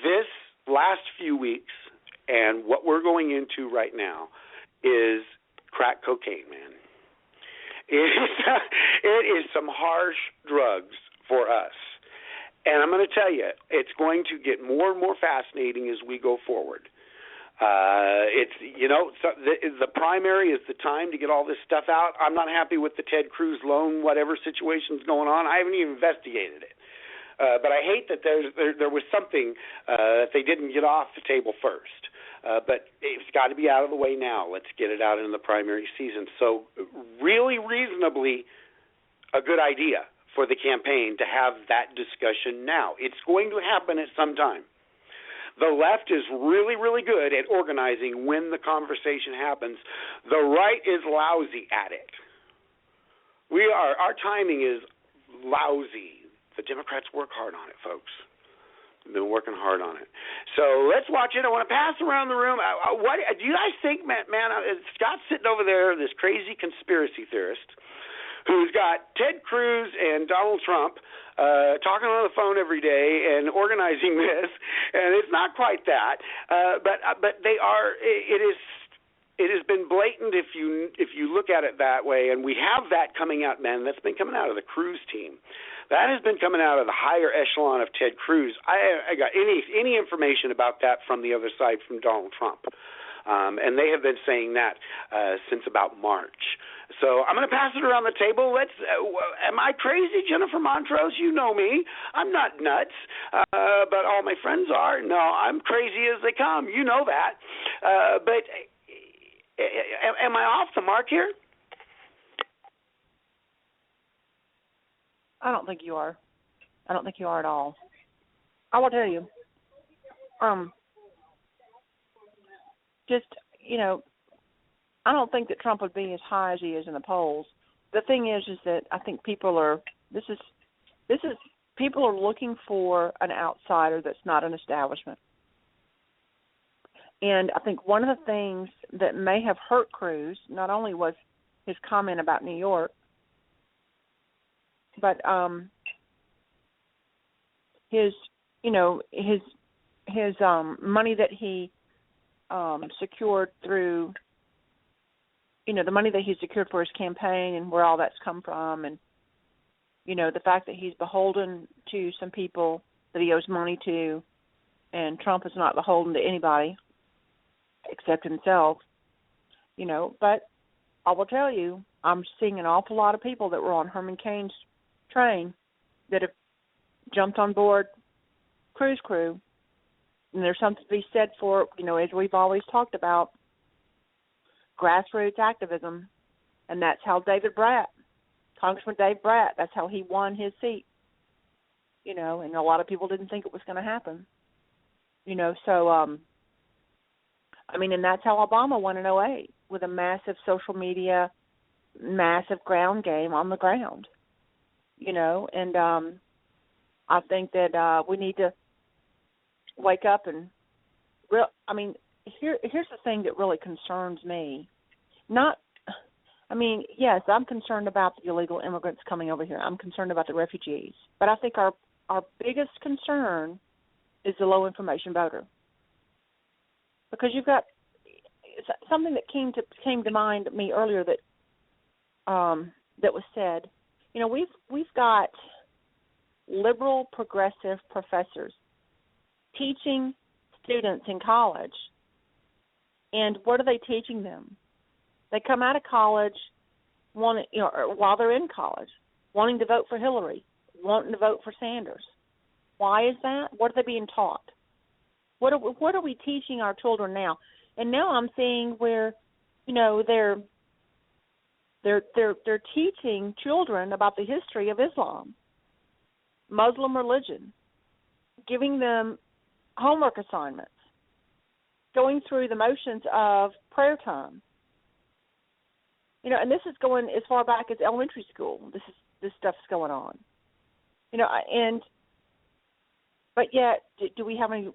this last few weeks and what we're going into right now is crack cocaine, man. It is some harsh drugs for us. And I'm going to tell you, it's going to get more and more fascinating as we go forward. The primary is the time to get all this stuff out. I'm not happy with the Ted Cruz loan, whatever situation's going on. I haven't even investigated it. But I hate that there was something that they didn't get off the table first. But it's got to be out of the way now. Let's get it out in the primary season. So really reasonably a good idea for the campaign to have that discussion now. It's going to happen at some time. The left is really, really good at organizing when the conversation happens. The right is lousy at it. Our timing is lousy. The Democrats work hard on it, folks. They've been working hard on it. So let's watch it. I want to pass around the room. What do you guys think, man? Scott's sitting over there, this crazy conspiracy theorist, who's got Ted Cruz and Donald Trump talking on the phone every day and organizing this, and it's not quite that. But they are. It has been blatant if you look at it that way, and we have that coming out, man. That's been coming out of the Cruz team. That has been coming out of the higher echelon of Ted Cruz. I got any information about that from the other side from Donald Trump. And they have been saying that since about March. So I'm going to pass it around the table. Am I crazy, Jennifer Montrose? You know me. I'm not nuts, but all my friends are. No, I'm crazy as they come. You know that. But am I off the mark here? I don't think you are. I don't think you are at all. I will tell you. I don't think that Trump would be as high as he is in the polls. The thing is that I think people are looking for an outsider that's not an establishment. And I think one of the things that may have hurt Cruz not only was his comment about New York, but his money that he secured through, the money that he secured for his campaign and where all that's come from, and the fact that he's beholden to some people that he owes money to, and Trump is not beholden to anybody except himself, But I will tell you, I'm seeing an awful lot of people that were on Herman Cain's train that have jumped on board Cruise Crew. And there's something to be said for, as we've always talked about, grassroots activism. And that's how Congressman Dave Bratt, that's how he won his seat. And a lot of people didn't think it was going to happen. So, and that's how Obama won in 2008, with a massive social media, massive ground game on the ground. And I think that we need to wake up and here's the thing that really concerns me. Yes, I'm concerned about the illegal immigrants coming over here. I'm concerned about the refugees. But I think our biggest concern is the low information voter. Because you've got something that came to mind me earlier that was said. We've got liberal progressive professors teaching students in college, and what are they teaching them? They come out of college while they're in college, wanting to vote for Hillary, wanting to vote for Sanders. Why is that? What are they being taught? What are we teaching our children now? And now I'm seeing where, they're teaching children about the history of Islam, Muslim religion, giving them homework assignments, going through the motions of prayer time. And this is going as far back as elementary school. This stuff's going on. But yet, do we have any?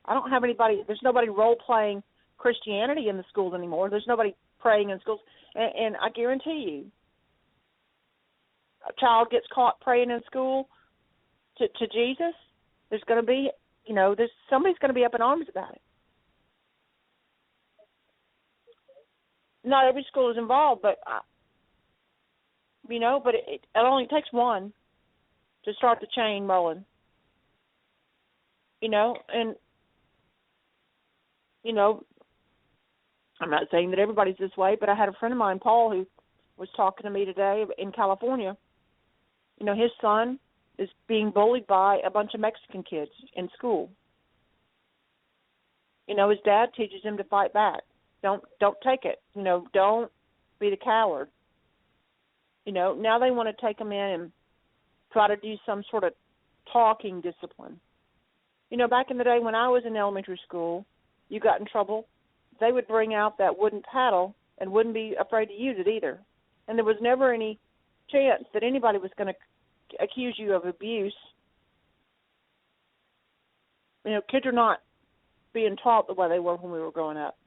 I don't have anybody. There's nobody role playing Christianity in the schools anymore. There's nobody praying in schools, and I guarantee you, a child gets caught praying in school to Jesus. There's going to be, somebody's going to be up in arms about it. Not every school is involved, but it only takes one to start the chain rolling. And I'm not saying that everybody's this way, but I had a friend of mine, Paul, who was talking to me today in California. His son is being bullied by a bunch of Mexican kids in school. His dad teaches him to fight back. Don't take it. Don't be the coward. Now they want to take him in and try to do some sort of talking discipline. Back in the day when I was in elementary school, you got in trouble, they would bring out that wooden paddle and wouldn't be afraid to use it either. And there was never any chance that anybody was going to accuse you of abuse. Kids are not being taught the way they were when we were growing up.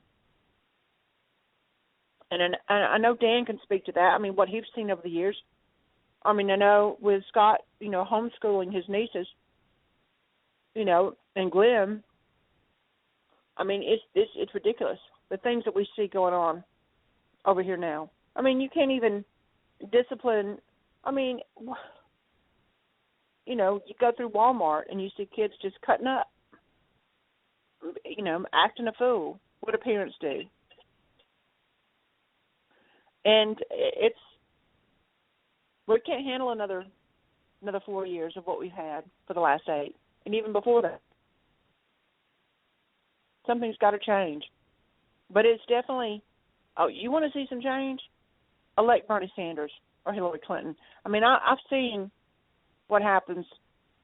And I know Dan can speak to that. What he's seen over the years. I know with Scott, homeschooling his nieces, and Glenn, it's ridiculous, the things that we see going on over here now. You can't even discipline. You go through Walmart and you see kids just cutting up, acting a fool. What do parents do? And we can't handle another 4 years of what we've had for the last 8, and even before that. Something's got to change. But it's definitely, you want to see some change? Elect Bernie Sanders or Hillary Clinton. I've seen what happens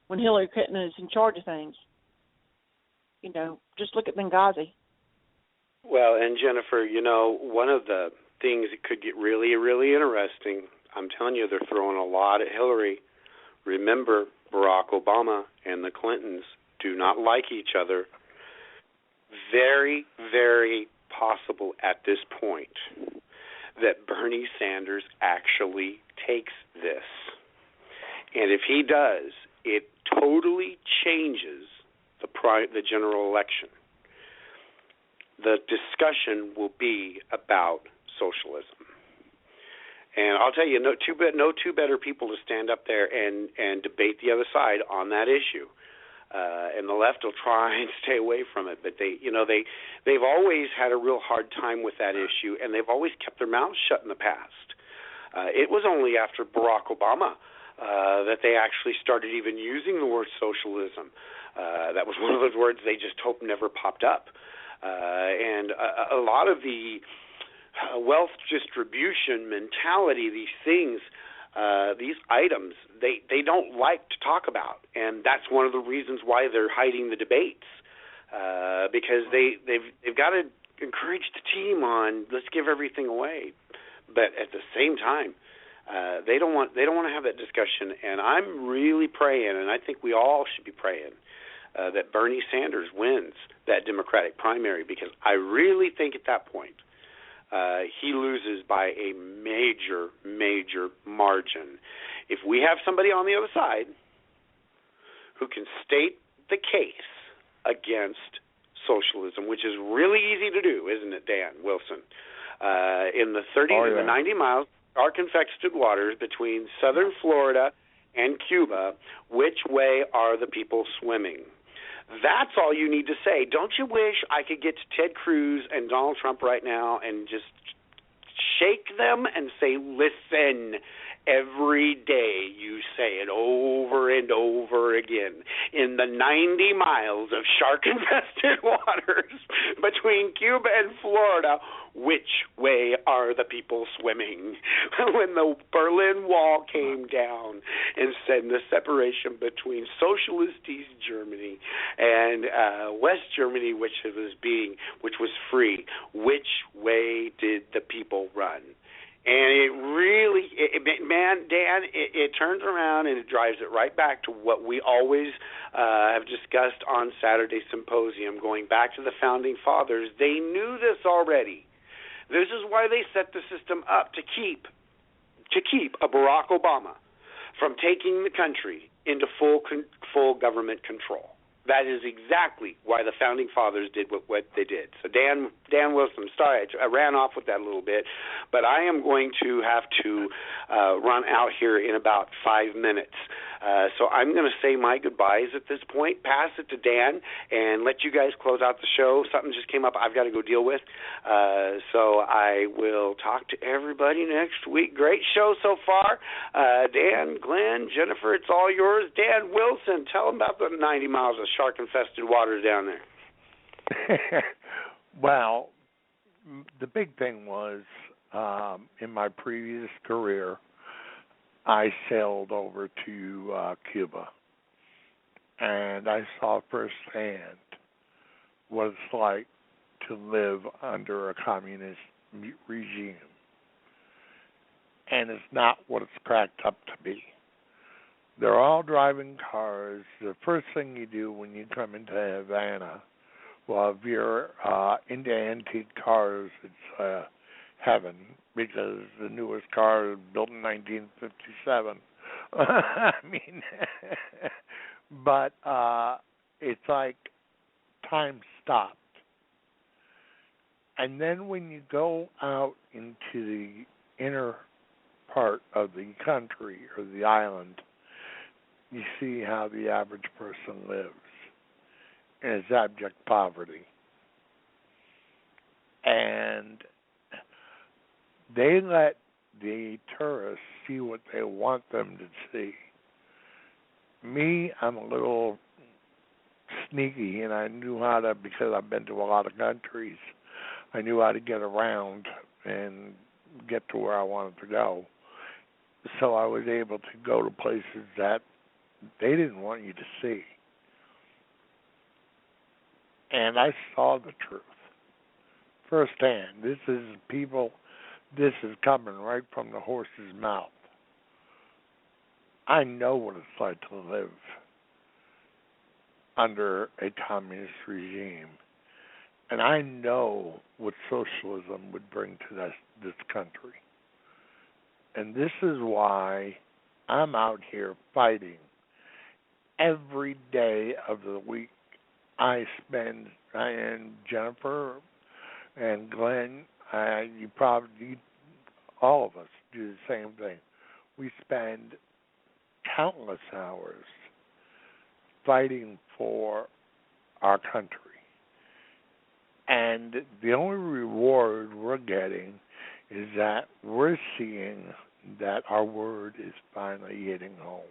when Hillary Clinton is in charge of things. Just look at Benghazi. Well, and Jennifer, one of the things that could get really, really interesting, I'm telling you, they're throwing a lot at Hillary. Remember, Barack Obama and the Clintons do not like each other. Very, very possible at this point that Bernie Sanders actually takes this. And if he does, it totally changes the general election. The discussion will be about socialism. And I'll tell you, no two better people to stand up there and debate the other side on that issue. And the left will try and stay away from it, but they've always had a real hard time with that issue, and they've always kept their mouths shut in the past. It was only after Barack Obama that they actually started even using the word socialism. That was one of those words they just hoped never popped up. And a lot of the wealth distribution mentality, these things, these items, they don't like to talk about, and that's one of the reasons why they're hiding the debates, because they've got to encourage the team on let's give everything away, but at the same time, they don't want to have that discussion. And I'm really praying, and I think we all should be praying, that Bernie Sanders wins that Democratic primary, because I really think at that point he loses by a major, major margin. If we have somebody on the other side who can state the case against socialism, which is really easy to do, isn't it, Dan Wilson? In the 30 and the 90 miles, dark-infested waters between southern Florida and Cuba, which way are the people swimming? That's all you need to say. Don't you wish I could get to Ted Cruz and Donald Trump right now and just shake them and say, listen, every day you say it over and over again. In the 90 miles of shark-infested waters between Cuba and Florida, which way are the people swimming? When the Berlin Wall came down and said the separation between socialist East Germany and West Germany, which was free, which way did the people run? And it really, man, Dan, it turns around and it drives it right back to what we always have discussed on Saturday Symposium, going back to the Founding Fathers. They knew this already. This is why they set the system up to keep a Barack Obama from taking the country into full government control. That is exactly why the Founding Fathers did what they did. So Dan Wilson, sorry, I ran off with that a little bit, but I am going to have to run out here in about 5 minutes. So I'm going to say my goodbyes at this point, pass it to Dan, and let you guys close out the show. Something just came up I've got to go deal with. So I will talk to everybody next week. Great show so far. Dan, Glenn, Jennifer, it's all yours. Dan Wilson, tell them about the 90 miles of shark-infested waters down there. Well, the big thing was, in my previous career, I sailed over to Cuba, and I saw firsthand what it's like to live under a communist regime. And it's not what it's cracked up to be. They're all driving cars. The first thing you do when you come into Havana, well, if you're into antique cars, it's heaven, because the newest car is built in 1957. I mean, but it's like time stopped. And then when you go out into the inner part of the country or the island, you see how the average person lives in its abject poverty. And they let the tourists see what they want them to see. Me, I'm a little sneaky, and I knew how to, because I've been to a lot of countries, I knew how to get around and get to where I wanted to go. So I was able to go to places that they didn't want you to see. And I saw the truth firsthand. This is coming right from the horse's mouth. I know what it's like to live under a communist regime. And I know what socialism would bring to this country. And this is why I'm out here fighting. Every day of the week I and Jennifer and Glenn, all of us do the same thing. We spend countless hours fighting for our country. And the only reward we're getting is that we're seeing that our word is finally hitting home.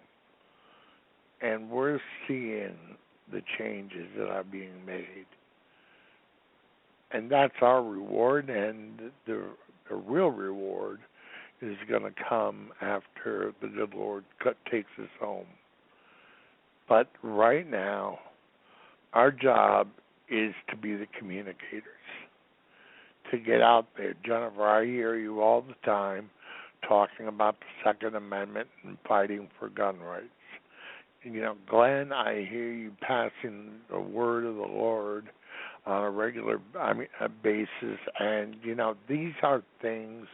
And we're seeing the changes that are being made. And that's our reward, and the real reward is going to come after the good Lord takes us home. But right now, our job is to be the communicators, to get out there. Jennifer, I hear you all the time talking about the Second Amendment and fighting for gun rights. Glenn, I hear you passing the word of the Lord on a regular basis, and these are things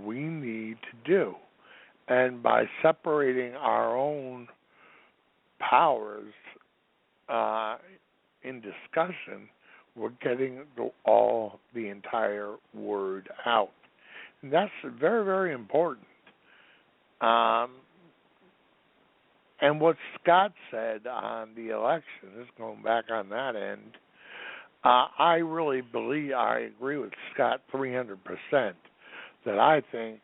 we need to do. And by separating our own powers in discussion, we're getting the entire word out. And that's very, very important. And what Scott said on the election, just going back on that end, I really believe, I agree with Scott 300%, that I think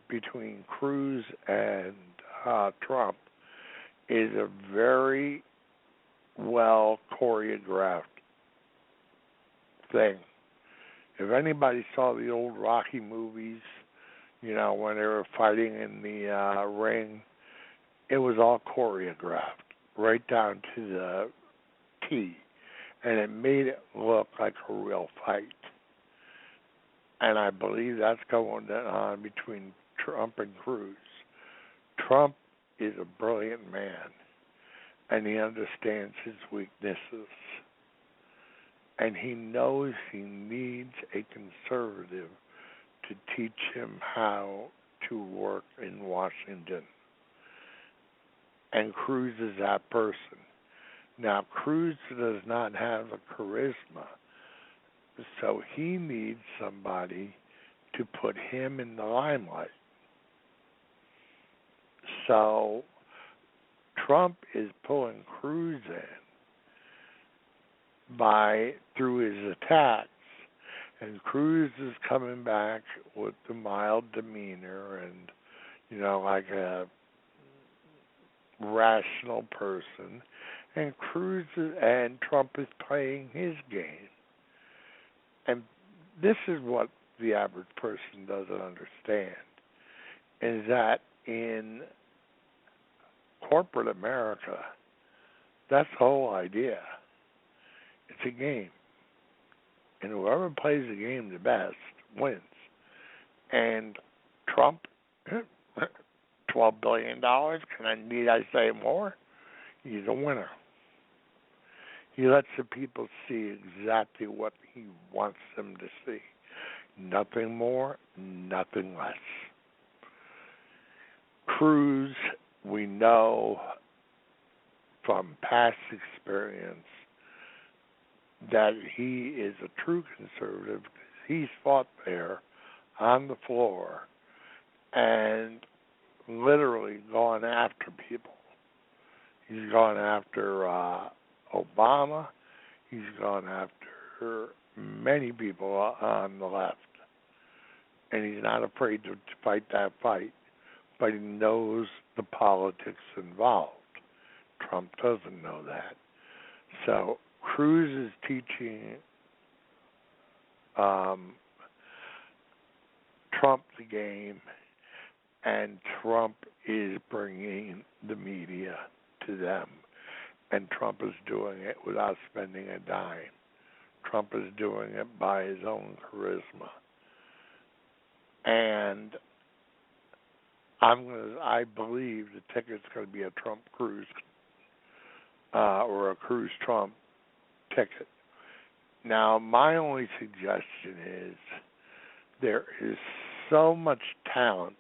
between Cruz and Trump is a very well choreographed thing. If anybody saw the old Rocky movies, when they were fighting in the ring, it was all choreographed, right down to the T. And it made it look like a real fight. And I believe that's going on between Trump and Cruz. Trump is a brilliant man, and he understands his weaknesses. And he knows he needs a conservative to teach him how to work in Washington. And Cruz is that person. Now, Cruz does not have the charisma, so he needs somebody to put him in the limelight. So Trump is pulling Cruz in through his attacks, and Cruz is coming back with the mild demeanor and, like a rational person. And and Trump is playing his game. And this is what the average person doesn't understand, is that in corporate America, that's the whole idea. It's a game. And whoever plays the game the best wins. And Trump, $12 billion, need I say more? He's a winner. He lets the people see exactly what he wants them to see. Nothing more, nothing less. Cruz, we know from past experience that he is a true conservative. He's fought there on the floor and literally gone after people. He's gone after Obama. He's gone after many people on the left. And he's not afraid to fight that fight, but he knows the politics involved. Trump doesn't know that. So Cruz is teaching Trump the game, and Trump is bringing the media to them. And Trump is doing it without spending a dime. Trump is doing it by his own charisma. And I believe the ticket's going to be a Trump-Cruz or a Cruz-Trump ticket. Now, my only suggestion is there is so much talent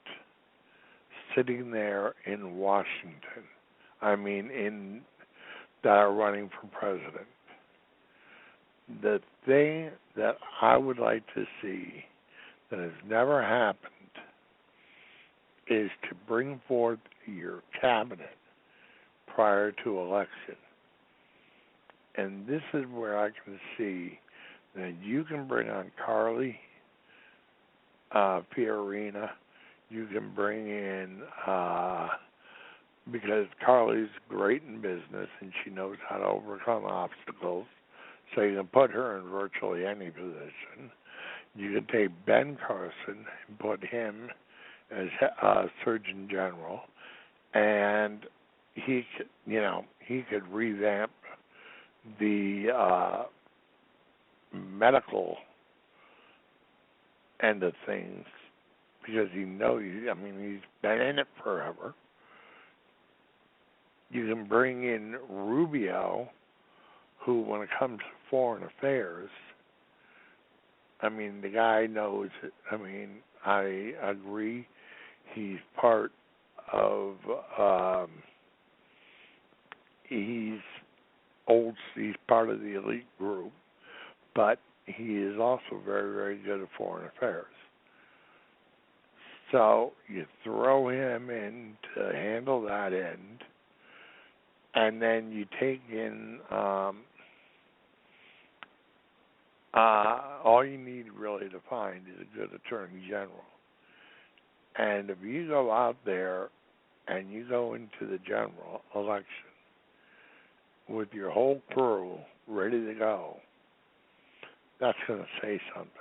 sitting there in Washington. That are running for president. The thing that I would like to see that has never happened is to bring forth your cabinet prior to election. And this is where I can see that you can bring on Carly Fiorina, You can bring in, because Carly's great in business and she knows how to overcome obstacles, so you can put her in virtually any position. You can take Ben Carson and put him as Surgeon General, and he could revamp the medical end of things, because he's been in it forever. You can bring in Rubio, who, when it comes to foreign affairs, the guy knows it. I agree. He's part of, he's part of the elite group, but he is also very, very good at foreign affairs. So you throw him in to handle that end, and then you take in all you need really to find is a good attorney general. And if you go out there and you go into the general election with your whole crew ready to go, that's going to say something.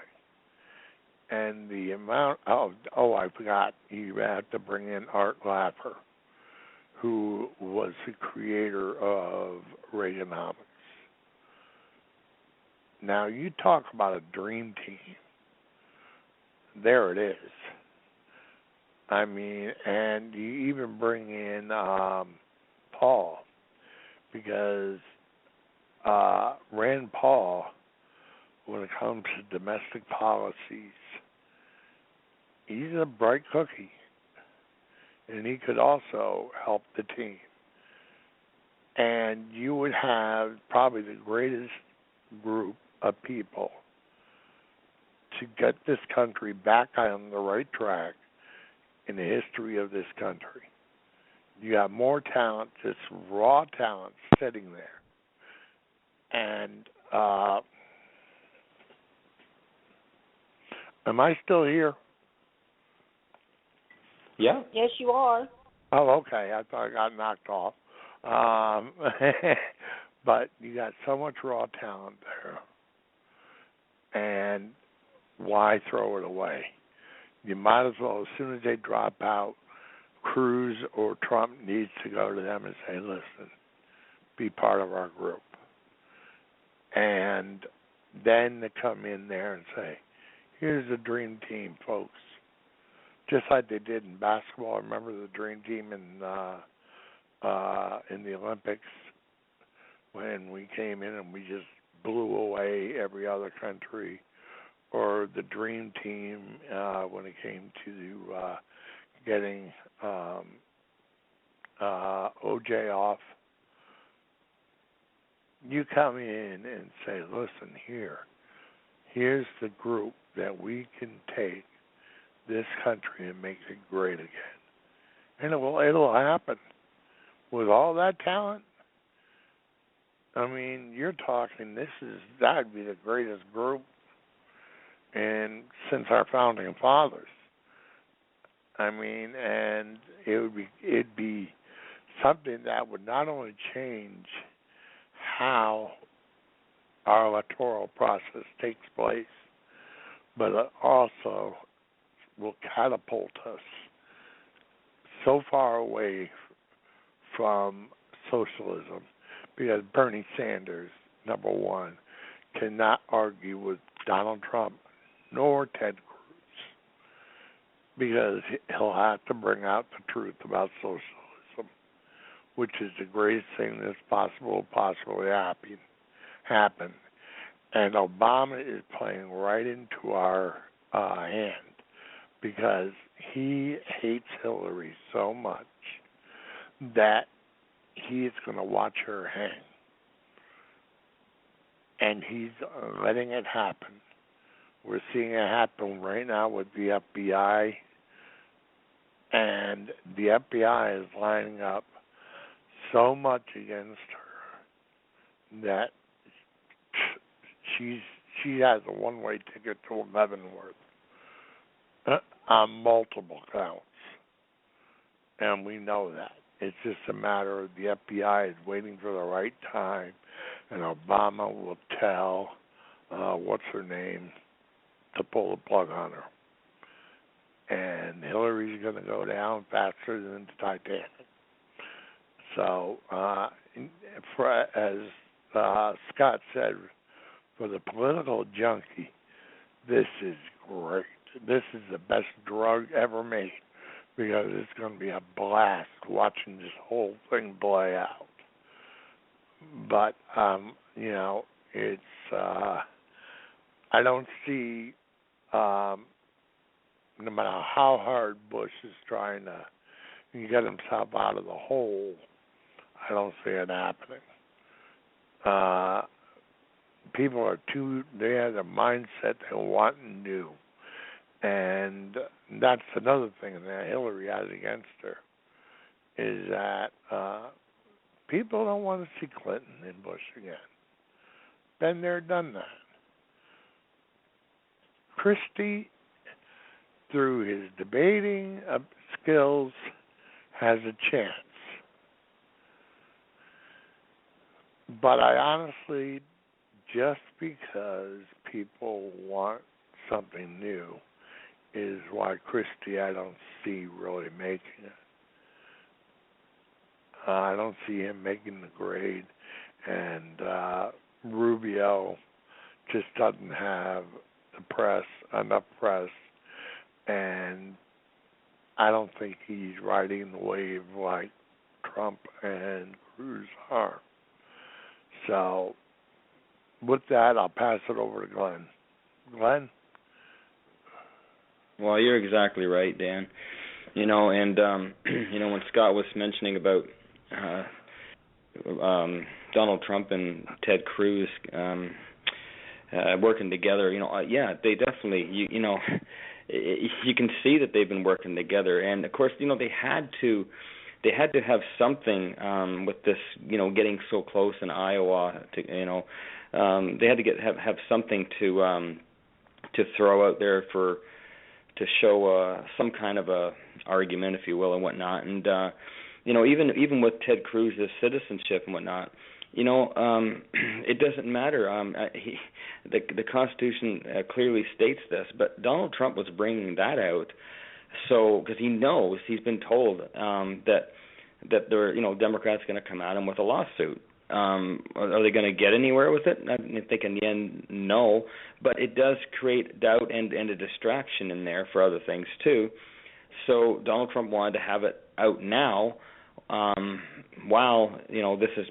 And the amount I forgot, you have to bring in Art Laffer, who was the creator of Reaganomics. Now, you talk about a dream team. There it is. And you even bring in Paul, because Rand Paul, when it comes to domestic policies, he's a bright cookie, and he could also help the team. And you would have probably the greatest group of people to get this country back on the right track in the history of this country. You have more talent, just raw talent, sitting there. And am I still here? Yeah. Yes, you are. Oh, okay. I thought I got knocked off. But you got so much raw talent there. And why throw it away? You might as well, as soon as they drop out, Cruz or Trump needs to go to them and say, listen, be part of our group. And then to come in there and say, here's the dream team, folks. Just like they did in basketball. Remember the dream team in the Olympics when we came in and we just blew away every other country, or the dream team when it came to getting OJ off. You come in and say, listen, here's the group that we can take this country and make it great again. And it'll happen. With all that talent, you're talking, that'd be the greatest group since our founding fathers. And it'd be something that would not only change how our electoral process takes place, but it also will catapult us so far away from socialism, because Bernie Sanders, number one, cannot argue with Donald Trump nor Ted Cruz, because he'll have to bring out the truth about socialism, which is the greatest thing that's possibly happen. And Obama is playing right into our hand, because he hates Hillary so much that he is going to watch her hang. And he's letting it happen. We're seeing it happen right now with the FBI. And the FBI is lining up so much against her that she has a one-way ticket to Leavenworth. on multiple counts. And we know that. It's just a matter of the FBI is waiting for the right time, and Obama will tell, what's her name, to pull the plug on her. And Hillary's going to go down faster than the Titanic. So, as Scott said, for the political junkie, this is great. This is the best drug ever made, because it's going to be a blast watching this whole thing play out. But, it's, I don't see, no matter how hard Bush is trying to get himself out of the hole, I don't see it happening. People are they have a mindset they want new. And that's another thing that Hillary has against her, is that people don't want to see Clinton and Bush again. Been there, done that. Christie, through his debating skills, has a chance. But I honestly, just because people want something new, is why Christie I don't see really making it. I don't see him making the grade, and Rubio just doesn't have enough press, and I don't think he's riding the wave like Trump and Cruz are. So, with that, I'll pass it over to Glenn. Glenn? Well, you're exactly right, Dan. And when Scott was mentioning about Donald Trump and Ted Cruz working together, they definitely, you can see that they've been working together, and of course, they had to have something with this, getting so close in Iowa. They had to have something to throw out there to show some kind of a argument, if you will, and whatnot. And even with Ted Cruz's citizenship and whatnot, it doesn't matter. The Constitution clearly states this, but Donald Trump was bringing that out, so because he knows, he's been told that there, Democrats are going to come at him with a lawsuit. Are they going to get anywhere with it? I think in the end, no. But it does create doubt and a distraction in there for other things too. So Donald Trump wanted to have it out now, while this is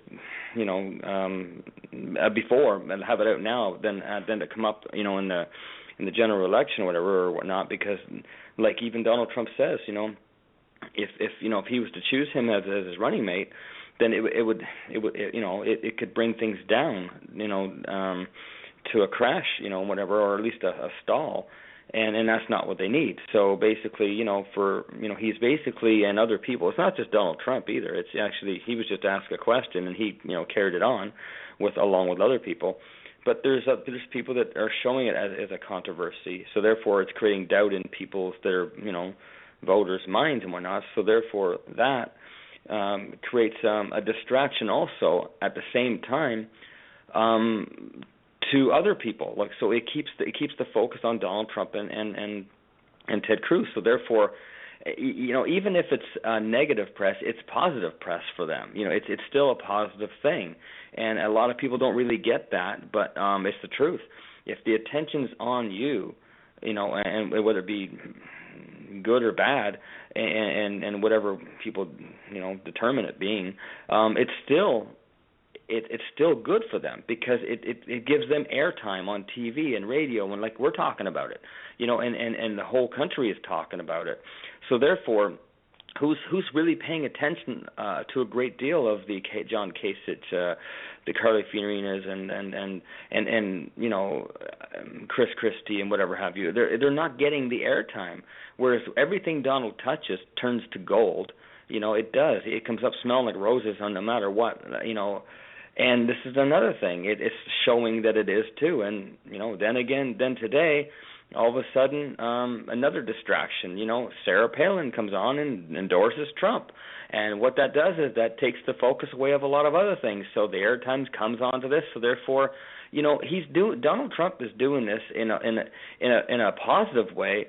before, and have it out now, then to come up in the general election or whatever or whatnot, because like even Donald Trump says, if he was to choose him as his running mate, then it could bring things down, to a crash, whatever, or at least a stall, and that's not what they need. So basically, he's basically, and other people, it's not just Donald Trump either. It's actually, he was just asked a question and he, carried it on along with other people. But there's people that are showing it as a controversy. So therefore, it's creating doubt in people's voters' minds and whatnot. So therefore, that creates a distraction also at the same time to other people. Like, so it keeps the focus on Donald Trump and Ted Cruz. So therefore, even if it's negative press, it's positive press for them. It's still a positive thing, and a lot of people don't really get that, but it's the truth. If the attention's on you, and whether it be good or bad, and whatever people determine it being, it's still good for them, because it gives them airtime on TV and radio, and like we're talking about it, and the whole country is talking about it. So therefore, who's really paying attention to a great deal of the John Kasich, the Carly Fiorina's, and Chris Christie and whatever have you? They're not getting the airtime. Whereas everything Donald touches turns to gold. It does. It comes up smelling like roses on no matter what. And this is another thing. It's showing that it is too. And then today, all of a sudden, another distraction. Sarah Palin comes on and endorses Trump. And what that does is that takes the focus away of a lot of other things. So the airtime comes onto this. So therefore, Donald Trump is doing this in a positive way,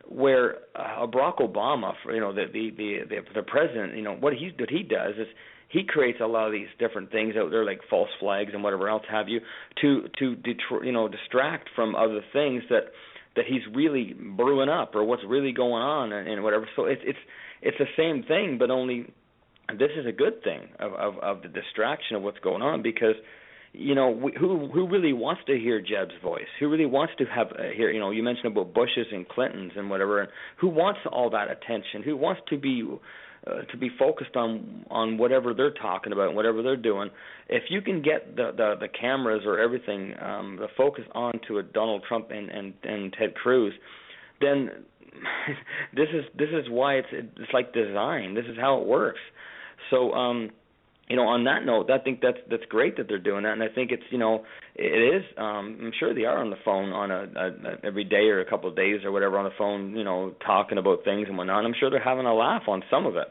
where Barack Obama, the president, what he does is he creates a lot of these different things out there, like false flags and whatever else have you, to distract from other things that he's really brewing up, or what's really going on and whatever. So it's the same thing, but only this is a good thing of the distraction of what's going on, because who really wants to hear Jeb's voice? Who really wants to hear? You mentioned about Bush's and Clinton's and whatever. And who wants all that attention? Who wants to be focused on whatever they're talking about and whatever they're doing? If you can get the cameras or everything, the focus onto a Donald Trump and Ted Cruz, then this is why it's like design. This is how it works. So on that note, I think that's great that they're doing that, and I think it's it is. I'm sure they are on the phone on a every day or a couple of days or whatever on the phone, talking about things and whatnot. I'm sure they're having a laugh on some of it,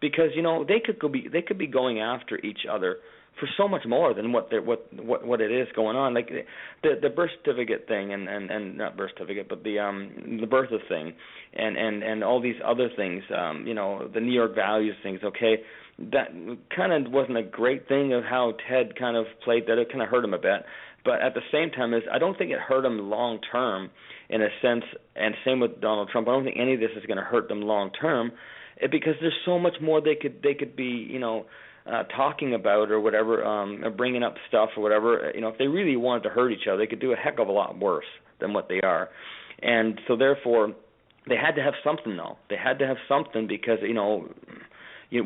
because they could be going after each other for so much more than what it is going on. Like the birth certificate thing and not birth certificate, but the birther thing and all these other things. The New York values things. Okay. That kind of wasn't a great thing of how Ted kind of played that. It kind of hurt him a bit. But at the same time, I don't think it hurt him long term in a sense, and same with Donald Trump. I don't think any of this is going to hurt them long term, because there's so much more they could be, talking about or whatever, or bringing up stuff or whatever. If they really wanted to hurt each other, they could do a heck of a lot worse than what they are. And so therefore, they had to have something, though. They had to have something, because,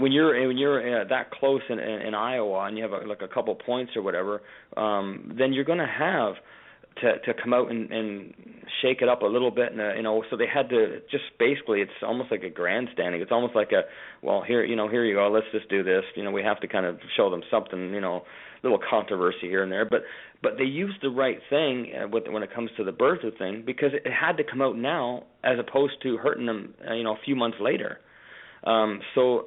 when you're that close in Iowa and you have a couple points or whatever, then you're going to have to come out and shake it up a little bit, and so they had to just basically, it's almost like a grandstanding. It's almost like here you go, let's just do this. We have to kind of show them something, little controversy here and there, but they used the right thing when it comes to the birther thing, because it had to come out now as opposed to hurting them, a few months later. So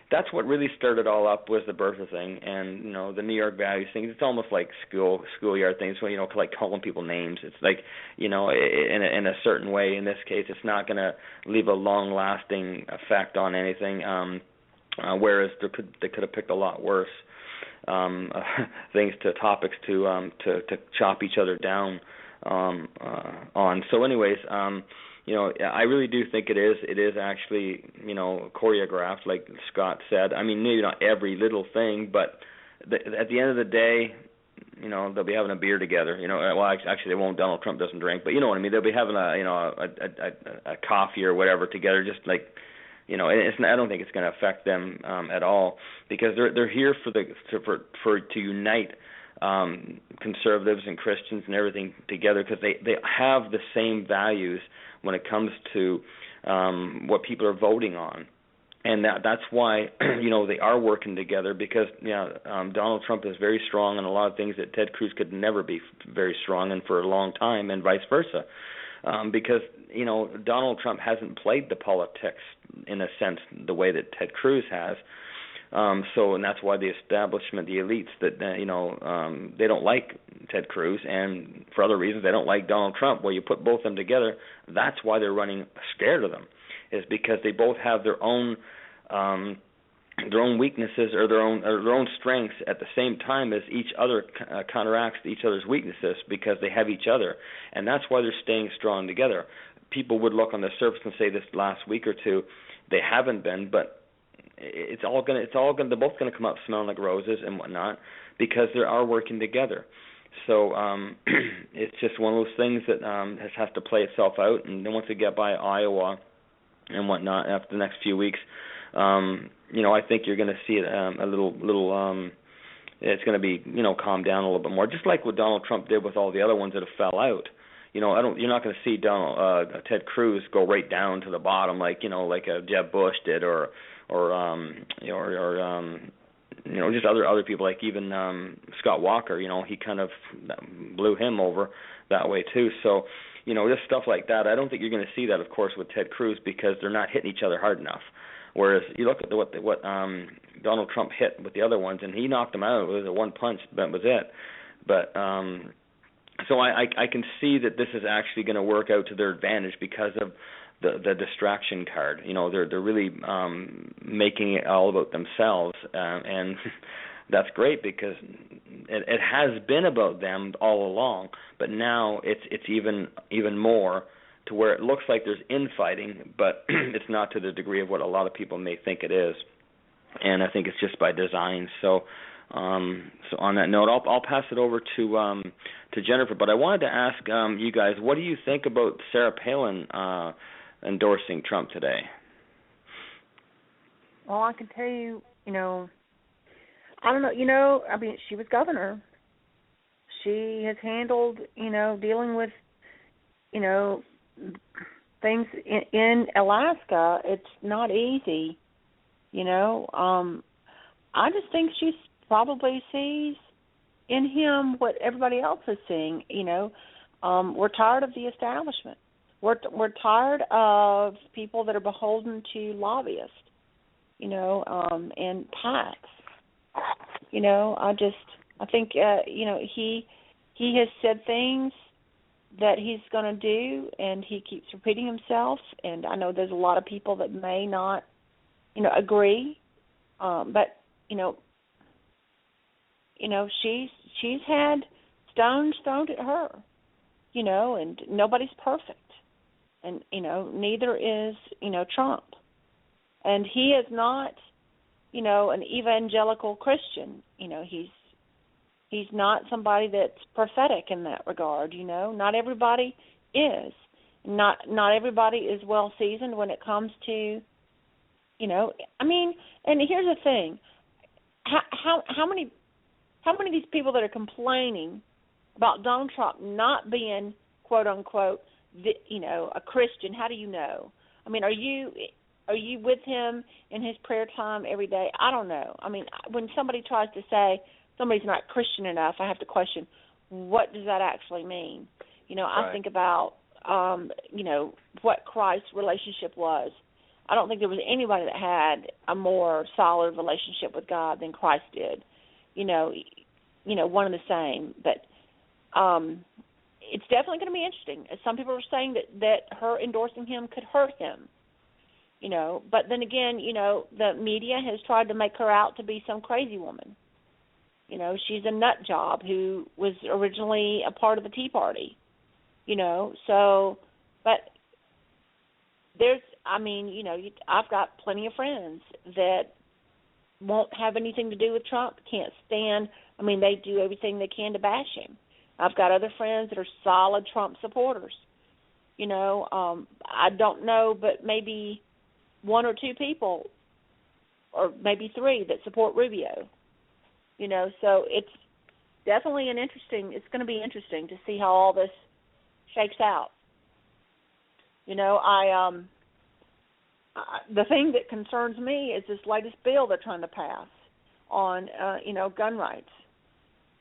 that's what really stirred it all up, was the birther thing and the New York values thing. It's almost like schoolyard things, like calling people names. It's like in a certain way. In this case, it's not going to leave a long lasting effect on anything. Whereas they could have picked a lot worse things, topics to chop each other down on. So anyways, I really do think it is actually, choreographed, like Scott said. I mean, maybe not every little thing, but at the end of the day, they'll be having a beer together. Well, actually they won't. Donald Trump doesn't drink, but you know what I mean. They'll be having a coffee or whatever together, just like, I don't think it's going to affect them at all, because they're here to unite conservatives and Christians and everything together, because they have the same values when it comes to what people are voting on. And that's why, they are working together, because, Donald Trump is very strong in a lot of things that Ted Cruz could never be very strong in for a long time, and vice versa. Because, Donald Trump hasn't played the politics, in a sense, the way that Ted Cruz has. And that's why the establishment, the elites, that they don't like Ted Cruz, and for other reasons they don't like Donald Trump. Well, you put both of them together, that's why they're running scared of them, is because they both have their own weaknesses or their own strengths at the same time as each other counteracts each other's weaknesses, because they have each other, and that's why they're staying strong together. People would look on the surface and say this last week or two they haven't been, but they're both gonna come up smelling like roses and whatnot, because they are working together. So it's just one of those things that has to play itself out, and then once we get by Iowa and whatnot after the next few weeks, I think you're going to see it a little. It's going to be calmed down a little bit more, just like what Donald Trump did with all the other ones that have fell out. You're not going to see Ted Cruz go right down to the bottom like Jeb Bush did, or just other people, like even Scott Walker. He kind of blew him over that way too. So just stuff like that. I don't think you're going to see that, of course, with Ted Cruz because they're not hitting each other hard enough. Whereas you look at what Donald Trump hit with the other ones, and he knocked them out. It was a one punch. That was it. But so I can see that this is actually going to work out to their advantage because of the distraction card. They're really making it all about themselves, and that's great because it has been about them all along. But now it's even more to where it looks like there's infighting, but it's not to the degree of what a lot of people may think it is. And I think it's just by design. So on that note, I'll pass it over to Jennifer. But I wanted to ask you guys, what do you think about Sarah Palin endorsing Trump today? Well, I can tell you, I don't know, I mean, she was governor. She has handled, dealing with, things in Alaska. It's not easy, I just think she probably sees in him what everybody else is seeing, We're tired of the establishment. We're tired of people that are beholden to lobbyists, and PACs. I think, he has said things that he's going to do, and he keeps repeating himself. And I know there's a lot of people that may not, agree, but she's had stones thrown at her, and nobody's perfect, and neither is Trump, and he is not an evangelical Christian. He's not somebody that's prophetic in that regard. Not everybody is. Not everybody is well seasoned when it comes to, and here's the thing. How many of these people that are complaining about Donald Trump not being, quote unquote, a Christian, how do you know? I mean, are you with him in his prayer time every day? I don't know. I mean, when somebody tries to say somebody's not Christian enough, I have to question, what does that actually mean? Right. I think about, what Christ's relationship was. I don't think there was anybody that had a more solid relationship with God than Christ did. One and the same. But it's definitely going to be interesting. Some people are saying that her endorsing him could hurt him. But then again, the media has tried to make her out to be some crazy woman. She's a nut job who was originally a part of the Tea Party. But there's, I've got plenty of friends that won't have anything to do with Trump, can't stand, they do everything they can to bash him. I've got other friends that are solid Trump supporters. I don't know, but maybe one or two people, or maybe three, that support Rubio. So it's definitely it's going to be interesting to see how all this shakes out. The thing that concerns me is this latest bill they're trying to pass on, gun rights.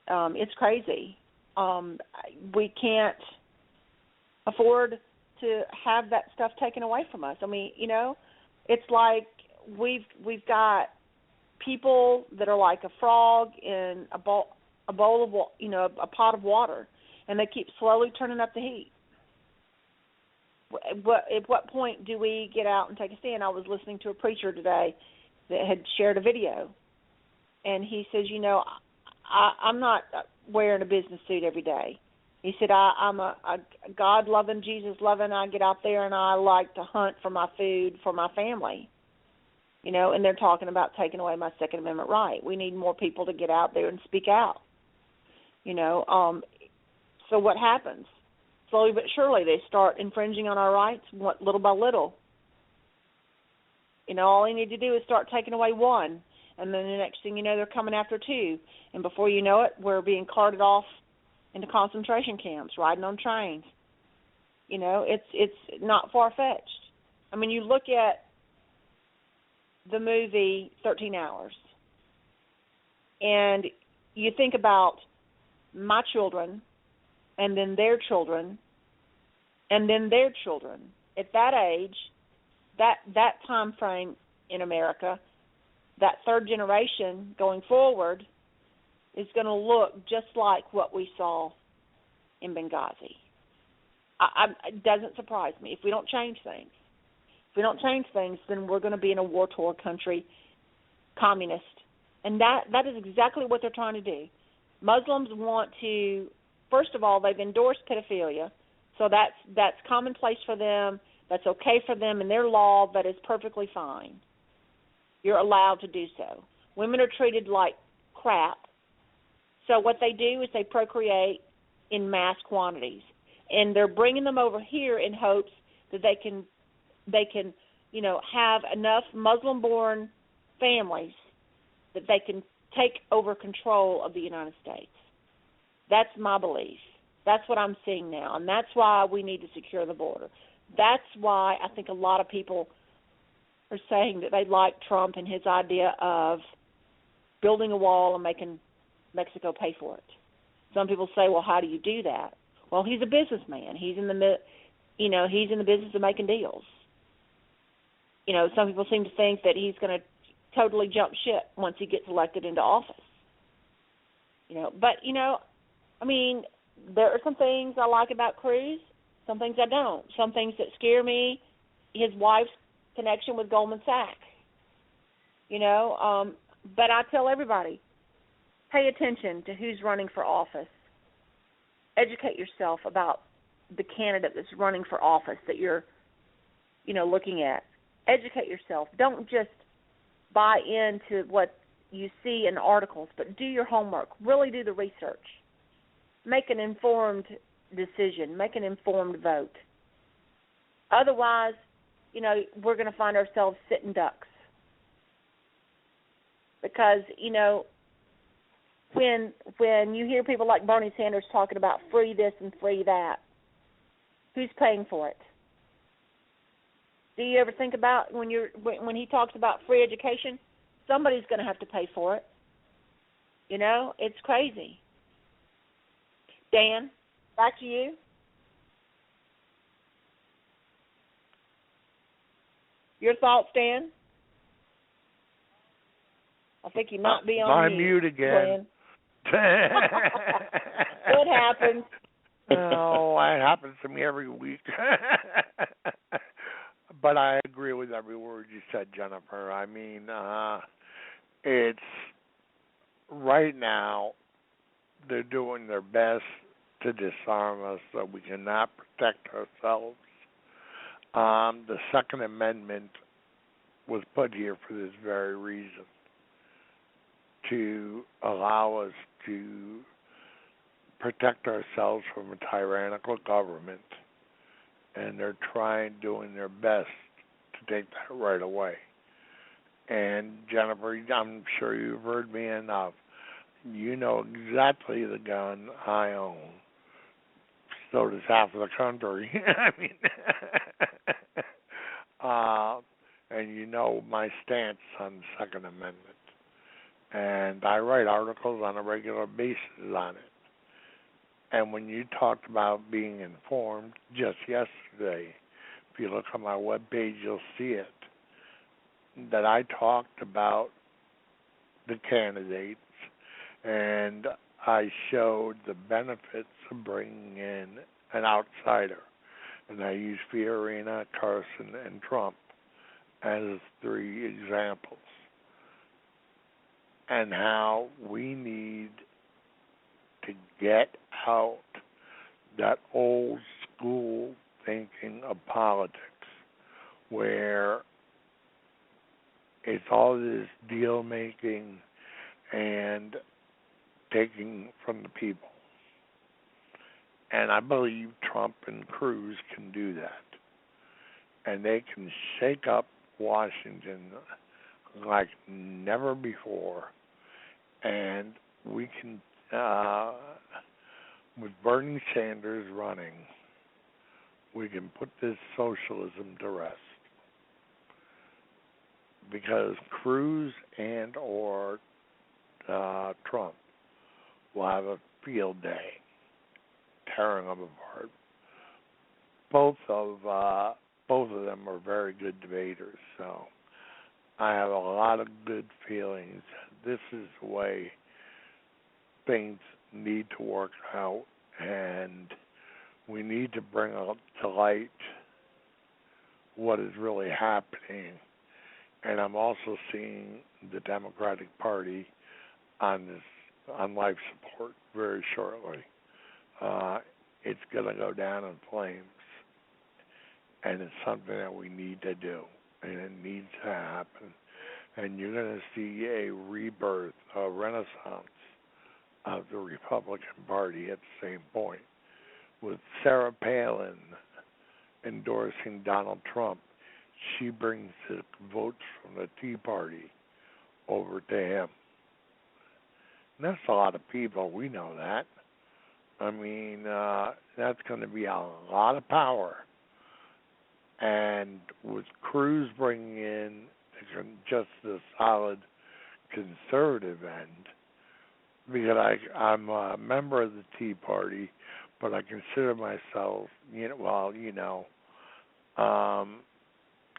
It's crazy. We can't afford to have that stuff taken away from us. It's like we've got people that are like a frog in a bowl of, a pot of water, and they keep slowly turning up the heat. At what point do we get out and take a stand? I was listening to a preacher today that had shared a video, and he says, I'm not wearing a business suit every day. He said, I'm a God-loving, Jesus-loving. I get out there and I like to hunt for my food for my family. And they're talking about taking away my Second Amendment right. We need more people to get out there and speak out. So what happens? Slowly but surely they start infringing on our rights little by little. All they need to do is start taking away one, and then the next thing you know, they're coming after two. And before you know it, we're being carted off into concentration camps, riding on trains. It's not far-fetched. You look at the movie 13 Hours, and you think about my children and then their children and then their children. At that age, that time frame in America, that third generation going forward is going to look just like what we saw in Benghazi. It doesn't surprise me if we don't change things. If we don't change things, then we're going to be in a war-torn country, communist. And that is exactly what they're trying to do. Muslims want to, first of all, they've endorsed pedophilia, so that's commonplace for them. That's okay for them in their law. That is perfectly fine. You're allowed to do so. Women are treated like crap. So what they do is they procreate in mass quantities, and they're bringing them over here in hopes that they can have enough Muslim-born families that they can take over control of the United States. That's my belief. That's what I'm seeing now, and that's why we need to secure the border. That's why I think a lot of people are saying that they like Trump and his idea of building a wall and making Mexico pay for it. Some people say, well, how do you do that? Well, he's a businessman. He's in the business of making deals. Some people seem to think that he's going to totally jump ship once he gets elected into office. But there are some things I like about Cruz, some things I don't. Some things that scare me, his wife's connection with Goldman Sachs. But I tell everybody, pay attention to who's running for office. Educate yourself about the candidate that's running for office that you're, looking at. Educate yourself. Don't just buy into what you see in articles, but do your homework. Really do the research. Make an informed decision. Make an informed vote. Otherwise, we're going to find ourselves sitting ducks. Because, when you hear people like Bernie Sanders talking about free this and free that, who's paying for it? Do you ever think about when he talks about free education, somebody's going to have to pay for it? It's crazy. Dan, back to you. Your thoughts, Dan? I think you might be on mute again. It happens. Oh, it happens to me every week. But I agree with every word you said, Jennifer. I mean, it's right now they're doing their best to disarm us so we cannot protect ourselves. The Second Amendment was put here for this very reason, to allow us to protect ourselves from a tyrannical government, and they're doing their best to take that right away. And Jennifer, I'm sure you've heard me enough. You know exactly the gun I own. So does half of the country. I mean, and you know my stance on the Second Amendment. And I write articles on a regular basis on it. And when you talked about being informed just yesterday, if you look on my webpage, you'll see it, that I talked about the candidates and I showed the benefits of bringing in an outsider. And I used Fiorina, Carson, and Trump as 3 examples. And how we need to get out that old school thinking of politics where it's all this deal making and taking from the people. And I believe Trump and Cruz can do that. And they can shake up Washington like never before. And we can, with Bernie Sanders running, we can put this socialism to rest. Because Cruz and or Trump will have a field day tearing them apart. both of them are very good debaters. So I have a lot of good feelings. This is the way things need to work out, and we need to bring to light what is really happening. And I'm also seeing the Democratic Party on life support very shortly. It's going to go down in flames, and it's something that we need to do, and it needs to happen. And you're going to see a rebirth, a renaissance of the Republican Party at the same point, with Sarah Palin endorsing Donald Trump. She brings the votes from the Tea Party over to him. And that's a lot of people. We know that. I mean, that's going to be a lot of power. And with Cruz bringing in just the solid conservative end, because I'm a member of the Tea Party, but I consider myself,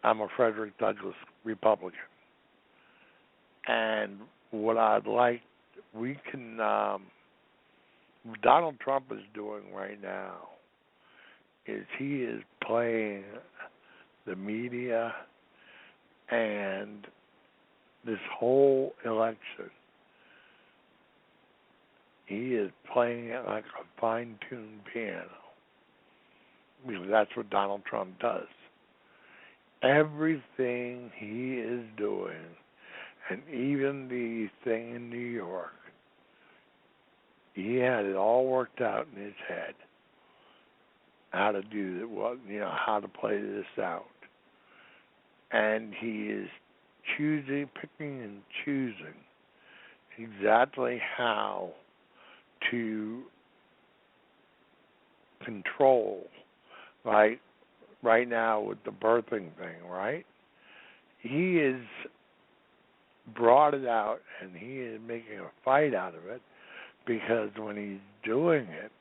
I'm a Frederick Douglass Republican. And what I'd like, Donald Trump is doing right now is he is playing the media and this whole election. He is playing it like a fine-tuned piano, because that's what Donald Trump does. Everything he is doing, and even the thing in New York, he had it all worked out in his head, how to do it, how to play this out. And he is picking and choosing exactly how to control, like right now with the birthing thing, right? He has brought it out, and he is making a fight out of it, because when he's doing it,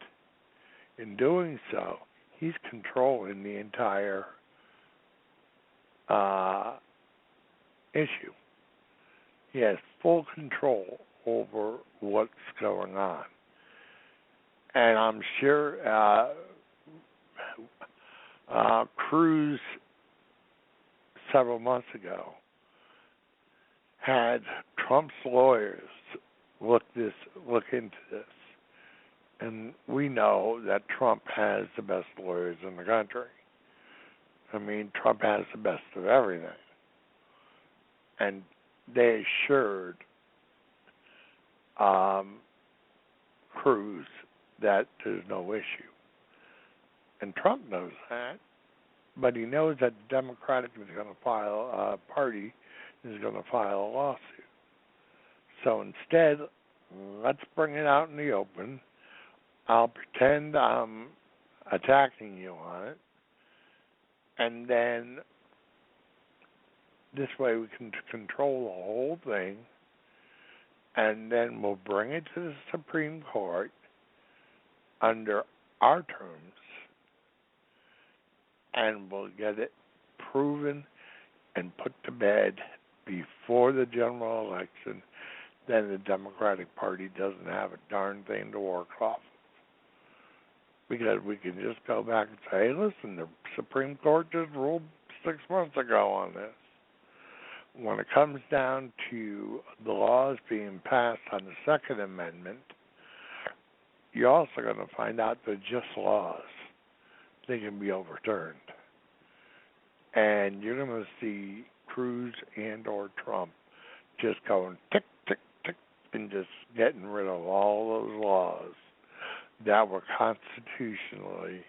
in doing so, he's controlling the entire issue. He has full control over what's going on. And I'm sure Cruz, several months ago, had Trump's lawyers look into this. And we know that Trump has the best lawyers in the country. I mean, Trump has the best of everything. And they assured Cruz that there's no issue. And Trump knows that, but he knows that the Democratic Party is going to file a lawsuit. So instead, let's bring it out in the open. I'll pretend I'm attacking you on it, and then this way we can control the whole thing, and then we'll bring it to the Supreme Court under our terms, and we'll get it proven and put to bed before the general election. Then the Democratic Party doesn't have a darn thing to work off. Because we can just go back and say, hey, listen, the Supreme Court just ruled 6 months ago on this. When it comes down to the laws being passed on the Second Amendment, you're also going to find out they're just laws. They can be overturned. And you're going to see Cruz and or Trump just going tick, tick, tick, and just getting rid of all those laws that were constitutionally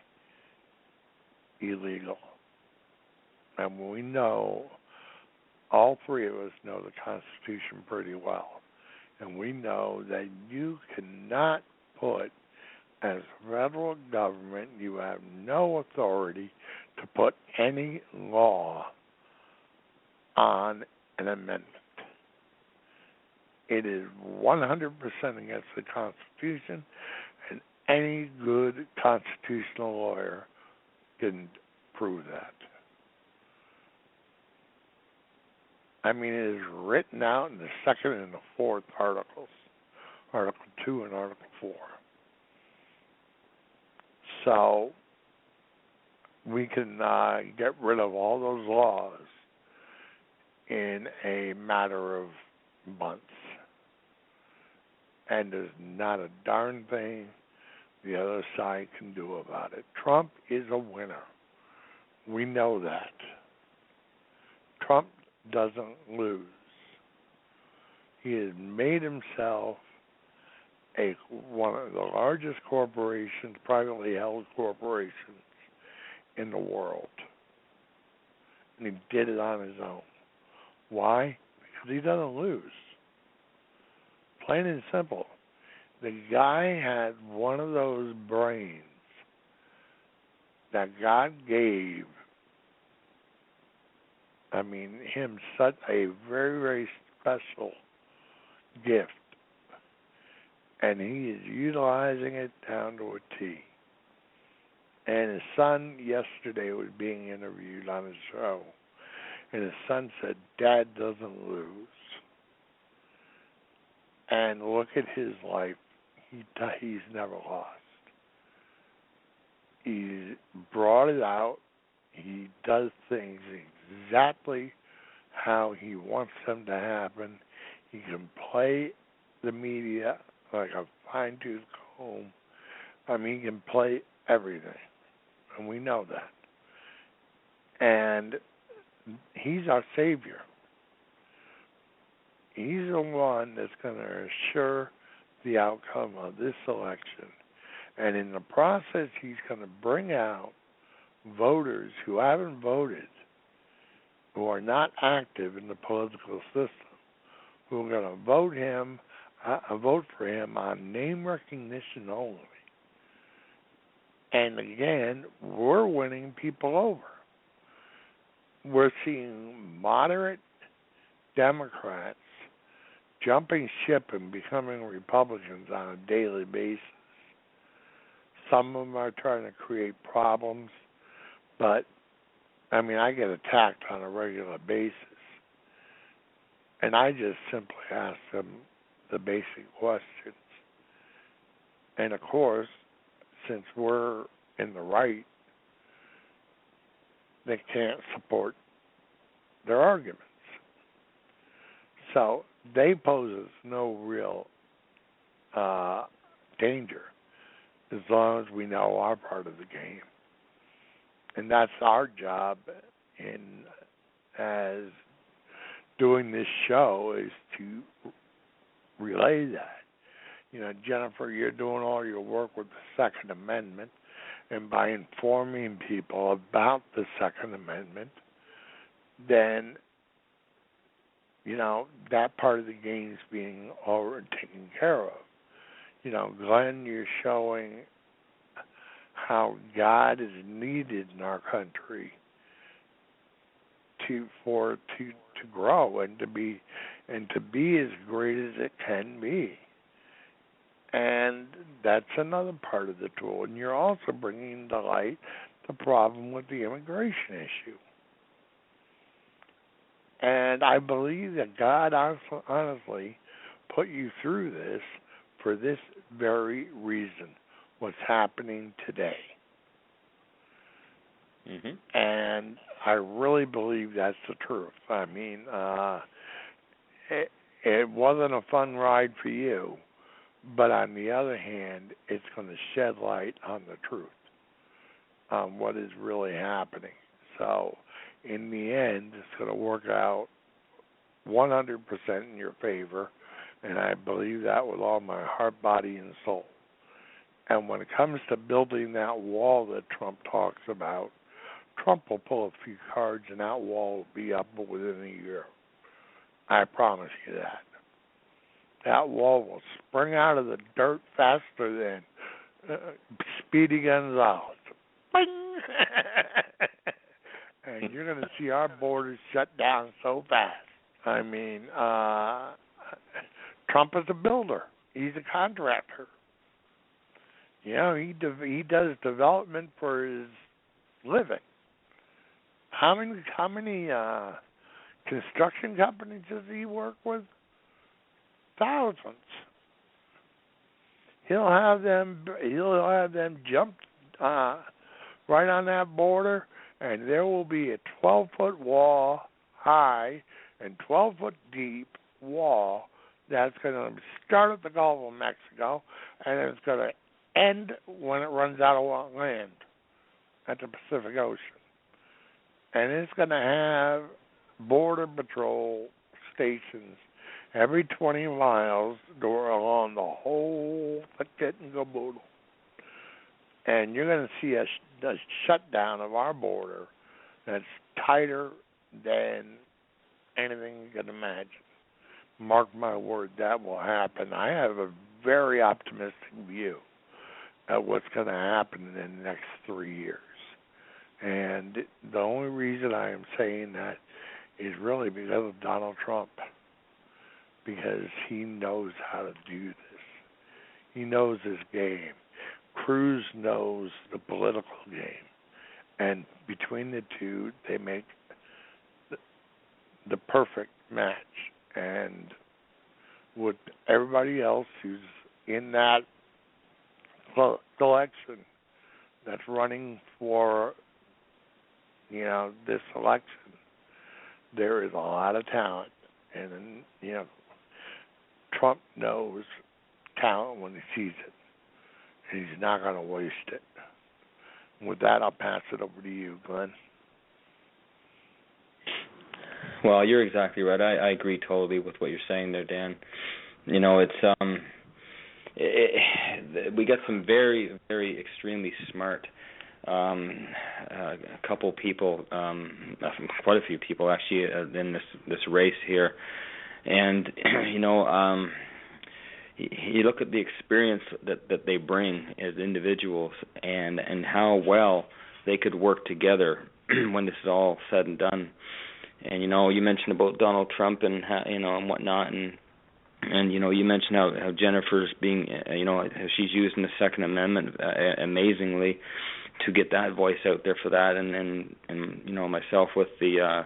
illegal. And we know, all three of us know the Constitution pretty well. And we know that you cannot put, as federal government, you have no authority to put any law on an amendment. It is 100% against the Constitution, and any good constitutional lawyer can prove that. I mean, it is written out in the second and the fourth articles, Article 2 and Article 4. So we can get rid of all those laws in a matter of months. And there's not a darn thing the other side can do about it. Trump is a winner. We know that. Trump doesn't lose. He has made himself one of the largest corporations, privately held corporations in the world. And he did it on his own. Why? Because he doesn't lose. Plain and simple. The guy had one of those brains that God gave, him such a very, very special gift. And he is utilizing it down to a T. And his son yesterday was being interviewed on his show. And his son said, Dad doesn't lose. And look at his life. He's never lost. He brought it out. He does things exactly how he wants them to happen. He can play the media like a fine-tooth comb. He can play everything. And we know that. And he's our savior. He's the one that's going to assure the outcome of this election. And in the process, he's going to bring out voters who haven't voted, who are not active in the political system, who are going to vote for him on name recognition only. And again, we're winning people over. We're seeing moderate Democrats jumping ship and becoming Republicans on a daily basis. Some of them are trying to create problems, but, I get attacked on a regular basis. And I just simply ask them the basic questions. And, of course, since we're in the right, they can't support their arguments. So they pose us no real danger as long as we know our part of the game. And that's our job as doing this show, is to relay that. Jennifer, you're doing all your work with the Second Amendment, and by informing people about the Second Amendment, then, that part of the game is being already taken care of. Glenn, you're showing how God is needed in our country to grow and to be as great as it can be. And that's another part of the tool. And you're also bringing to light the problem with the immigration issue. And I believe that God honestly put you through this for this very reason, what's happening today. Mm-hmm. And I really believe that's the truth. It wasn't a fun ride for you, but on the other hand, it's going to shed light on the truth, on what is really happening. So, in the end, it's going to work out 100% in your favor, and I believe that with all my heart, body, and soul. And when it comes to building that wall that Trump talks about, Trump will pull a few cards and that wall will be up within a year. I promise you that. That wall will spring out of the dirt faster than Speedy Gonzales. Bing! And you're going to see our borders shut down so fast. Trump is a builder. He's a contractor. He does development for his living. How many construction companies does he work with? Thousands. He'll have them jump right on that border, and there will be a 12-foot wall high and 12-foot deep wall that's going to start at the Gulf of Mexico, and it's going to end when it runs out of land at the Pacific Ocean. And it's going to have Border Patrol stations every 20 miles along the whole kit and caboodle. And you're going to see a shutdown of our border that's tighter than anything you can imagine. Mark my word, that will happen. I have a very optimistic view of what's going to happen in the next 3 years. And the only reason I am saying that is really because of Donald Trump, because he knows how to do this. He knows his game. Cruz knows the political game. And between the two, they make the perfect match. And with everybody else who's in that election that's running for, this election, there is a lot of talent. And, Trump knows talent when he sees it. And he's not going to waste it. With that, I'll pass it over to you, Glenn. Well, you're exactly right. I agree totally with what you're saying there, Dan. We got some very, very extremely smart a couple people, quite a few people actually in this race here, and you look at the experience that they bring as individuals, and how well they could work together when this is all said and done. And you mentioned about Donald Trump and and whatnot, and you mentioned how Jennifer's being how she's using the Second Amendment amazingly to get that voice out there for that, and myself with the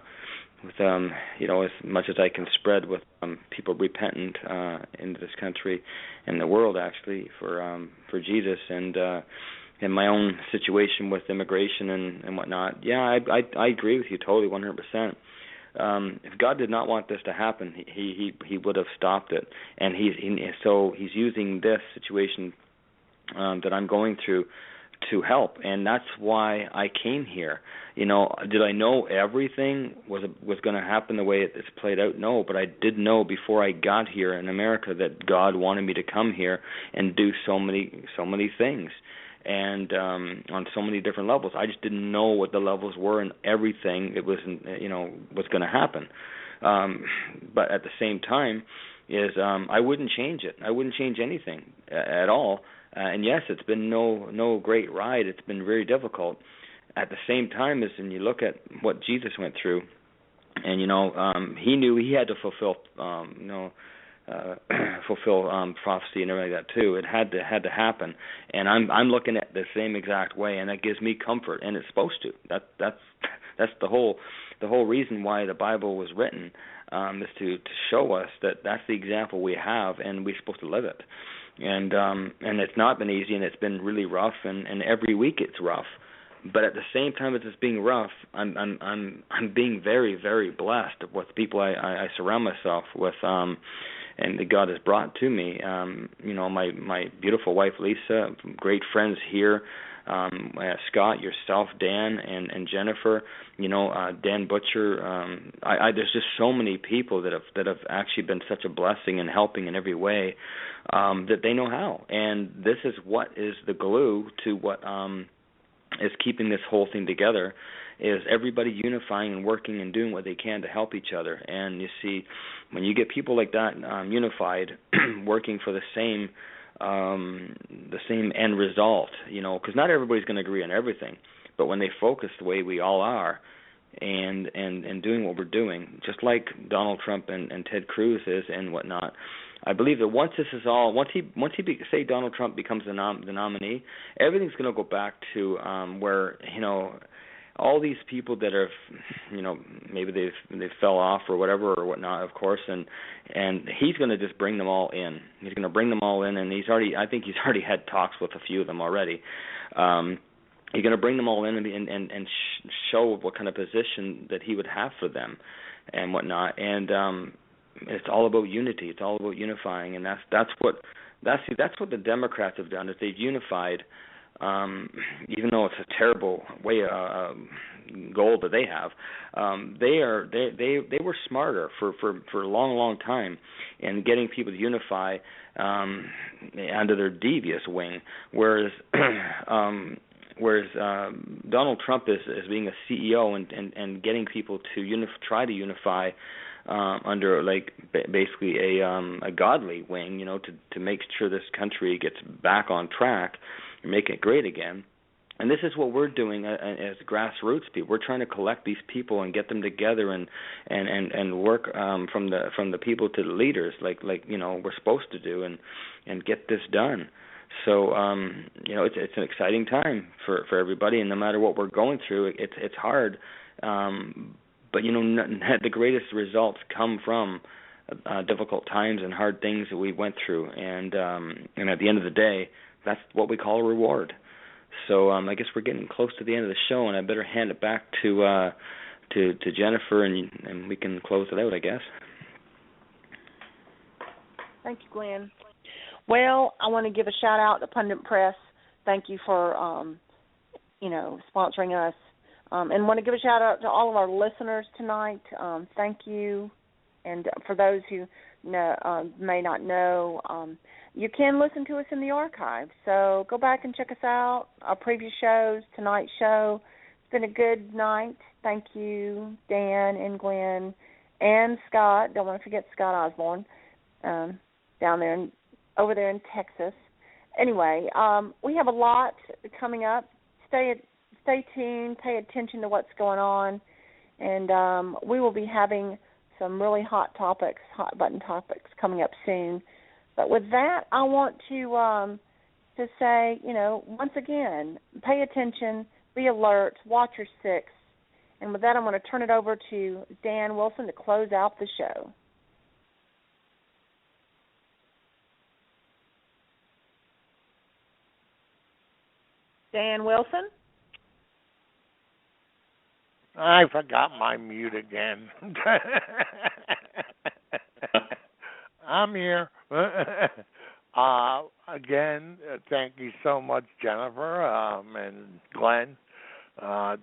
as much as I can spread with people repentant into this country and the world actually for Jesus, and in my own situation with immigration and whatnot. Yeah, I agree with you totally 100%. If God did not want this to happen, he would have stopped it, and he's using this situation that I'm going through to help, and that's why I came here. Did I know everything was going to happen the way it's played out? No, but I did know before I got here in America that God wanted me to come here and do so many things, and on so many different levels. I just didn't know what the levels were and everything it was was going to happen. But at the same time, I wouldn't change it. I wouldn't change anything at all. And yes, it's been no great ride. It's been very difficult. At the same time, as when you look at what Jesus went through, and he knew he had to fulfill prophecy and everything like that too. It had to happen, and I'm looking at the same exact way, and that gives me comfort, and it's supposed to. That's the whole reason why the Bible was written, is to show us that that's the example we have, and we're supposed to live it. And it's not been easy, and it's been really rough, and every week it's rough. But at the same time as it's being rough, I'm being very, very blessed with the people I surround myself with, and that God has brought to me. My beautiful wife Lisa, great friends here, Scott, yourself, Dan, and Jennifer. Dan Butcher. There's just so many people that have actually been such a blessing and helping in every way that they know how. And this is what is the glue to what is keeping this whole thing together, is everybody unifying and working and doing what they can to help each other. And you see, when you get people like that unified, working for the same end result, because not everybody's going to agree on everything, but when they focus the way we all are, and doing what we're doing, just like Donald Trump and Ted Cruz is and whatnot, I believe that once say Donald Trump becomes the nominee, everything's going to go back to where all these people that are, maybe they fell off or whatever or whatnot, of course, and he's going to just bring them all in. He's going to bring them all in, and I think he's already had talks with a few of them already. He's going to bring them all in and show what kind of position that he would have for them and whatnot. And it's all about unity. It's all about unifying, and that's what the Democrats have done. Is they've unified. Even though it's a terrible goal that they have, they were smarter for a long time in getting people to unify under their devious wing, whereas Donald Trump is being a CEO and getting people to try to unify under basically a godly wing, to make sure this country gets back on track. Make it great again. And this is what we're doing as grassroots people. We're trying to collect these people and get them together and work from the people to the leaders, like we're supposed to do, and get this done. So it's an exciting time for everybody, and no matter what we're going through, it's hard. But the greatest results come from difficult times and hard things that we went through, and at the end of the day, that's what we call a reward. So I guess we're getting close to the end of the show, and I better hand it back to Jennifer, and we can close it out, I guess. Thank you, Glenn. Well, I want to give a shout out to Pundit Press. Thank you for sponsoring us, and want to give a shout out to all of our listeners tonight. Thank you, and for those who may not know. You can listen to us in the archive, so go back and check us out, our previous shows, tonight's show. It's been a good night. Thank you, Dan and Glenn and Scott. Don't want to forget Scott Osborne over there in Texas. Anyway, we have a lot coming up. Stay tuned, pay attention to what's going on, and we will be having some really hot button topics coming up soon. But with that, I want to say, once again, pay attention, be alert, watch your six. And with that, I'm going to turn it over to Dan Wilson to close out the show. Dan Wilson? I forgot my mute again. I'm here. Again, thank you so much, Jennifer and Glenn. I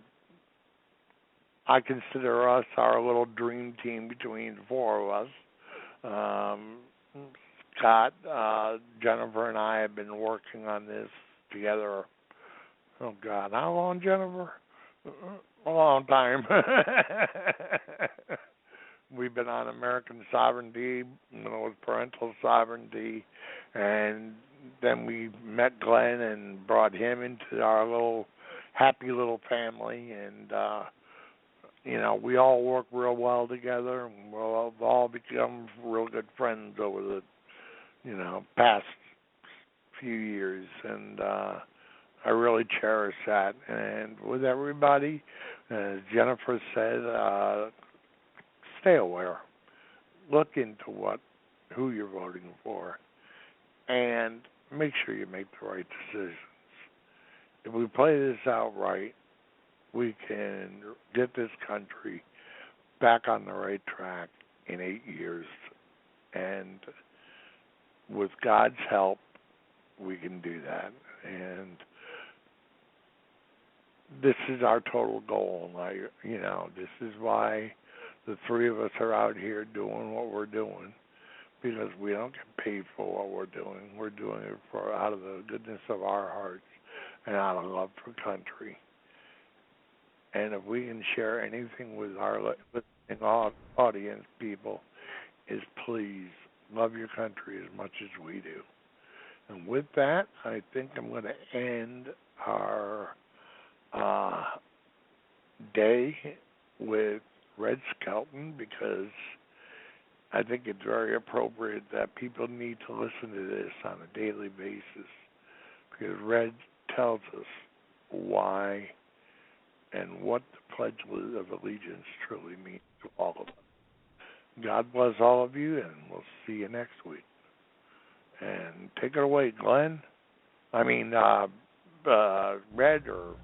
consider us our little dream team between the four of us. Scott, Jennifer, and I have been working on this together. Oh, God, how long, Jennifer? A long time. We've been on American sovereignty, with parental sovereignty, and then we met Glenn and brought him into our little happy little family, and we all work real well together, and we've all become real good friends over the past few years, and I really cherish that. And with everybody, as Jennifer said, stay aware. Look into who you're voting for, and make sure you make the right decisions. If we play this out right, we can get this country back on the right track in 8 years. And with God's help, we can do that. And this is our total goal. This is why the three of us are out here doing what we're doing, because we don't get paid for what we're doing. We're doing it out of the goodness of our hearts and out of love for country. And if we can share anything with our listening audience, people, is please love your country as much as we do. And with that, I think I'm going to end our day with Red Skelton, because I think it's very appropriate that people need to listen to this on a daily basis because Red tells us why and what the Pledge of Allegiance truly means to all of us. God bless all of you, and we'll see you next week. And take it away, Glenn. I mean, Red or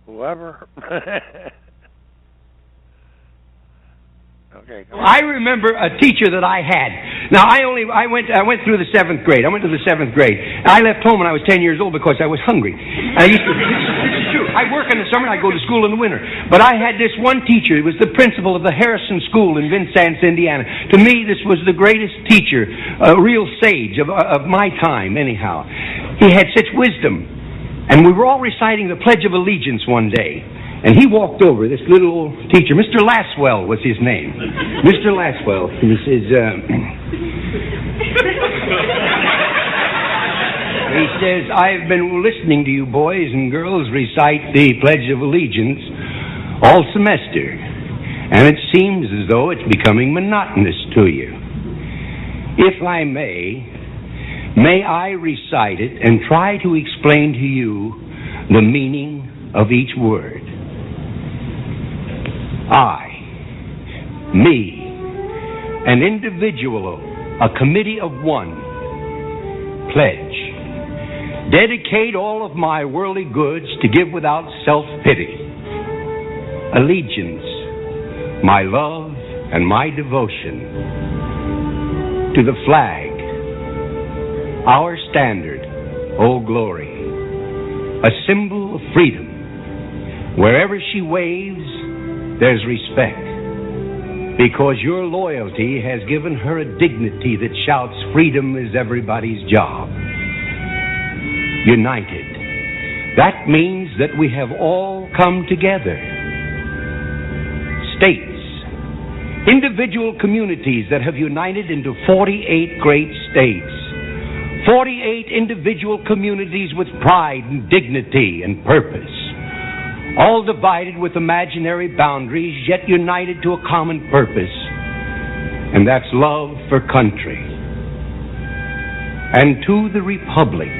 whoever. Okay. I remember a teacher that I had. Now I went through the 7th grade. I went to the 7th grade. I left home when I was 10 years old because I was hungry. This is true. I work in the summer and I go to school in the winter. But I had this one teacher. He was the principal of the Harrison School in Vincennes, Indiana. To me, this was the greatest teacher, a real sage of my time, anyhow. He had such wisdom. And we were all reciting the Pledge of Allegiance one day. And he walked over, this little old teacher, Mr. Laswell was his name. Mr. Laswell. He says, I've been listening to you boys and girls recite the Pledge of Allegiance all semester. And it seems as though it's becoming monotonous to you. If I may I recite it and try to explain to you the meaning of each word. I, me, an individual, a committee of one, pledge, dedicate all of my worldly goods to give without self-pity, allegiance, my love and my devotion to the flag, our standard, O glory, a symbol of freedom. Wherever she waves, there's respect, because your loyalty has given her a dignity that shouts freedom is everybody's job. United. That means that we have all come together. States. Individual communities that have united into 48 great states. 48 individual communities with pride and dignity and purpose. All divided with imaginary boundaries, yet united to a common purpose, and that's love for country. And to the Republic,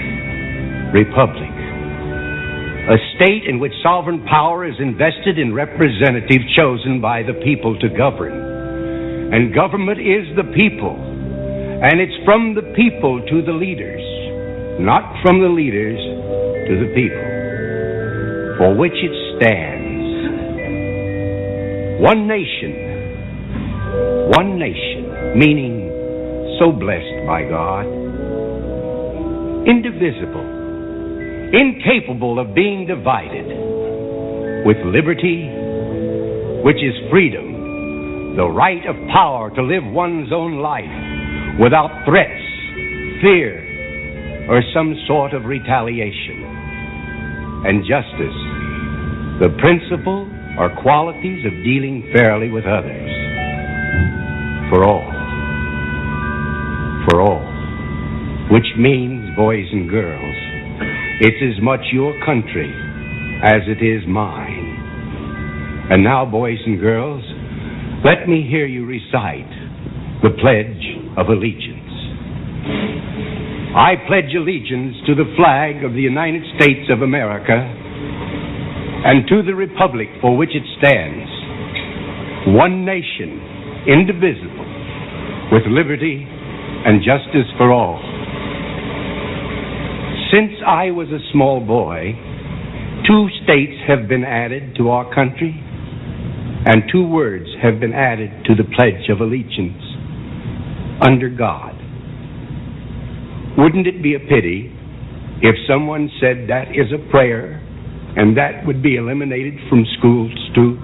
a state in which sovereign power is invested in representatives chosen by the people to govern. And government is the people, and it's from the people to the leaders, not from the leaders to the people, for which it stands. One nation, meaning so blessed by God, indivisible, incapable of being divided, with liberty, which is freedom, the right of power to live one's own life without threats, fear, or some sort of retaliation, and justice, the principle or qualities of dealing fairly with others. For all, which means, boys and girls, it's as much your country as it is mine. And now, boys and girls, let me hear you recite the Pledge of Allegiance. I pledge allegiance to the flag of the United States of America and to the republic for which it stands, one nation, indivisible, with liberty and justice for all. Since I was a small boy, 2 states have been added to our country, and 2 words have been added to the Pledge of Allegiance: under God. Wouldn't it be a pity if someone said that is a prayer and that would be eliminated from schools too?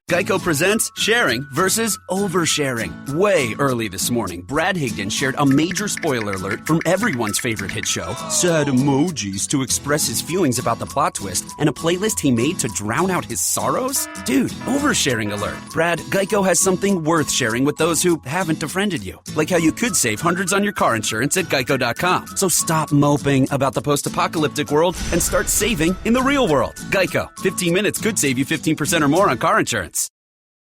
Geico presents sharing versus oversharing. Way early this morning, Brad Higdon shared a major spoiler alert from everyone's favorite hit show, sad emojis to express his feelings about the plot twist, and a playlist he made to drown out his sorrows? Dude, oversharing alert. Brad, Geico has something worth sharing with those who haven't befriended you. Like how you could save hundreds on your car insurance at Geico.com. So stop moping about the post-apocalyptic world and start saving in the real world. Geico. 15 minutes could save you 15% or more on car insurance.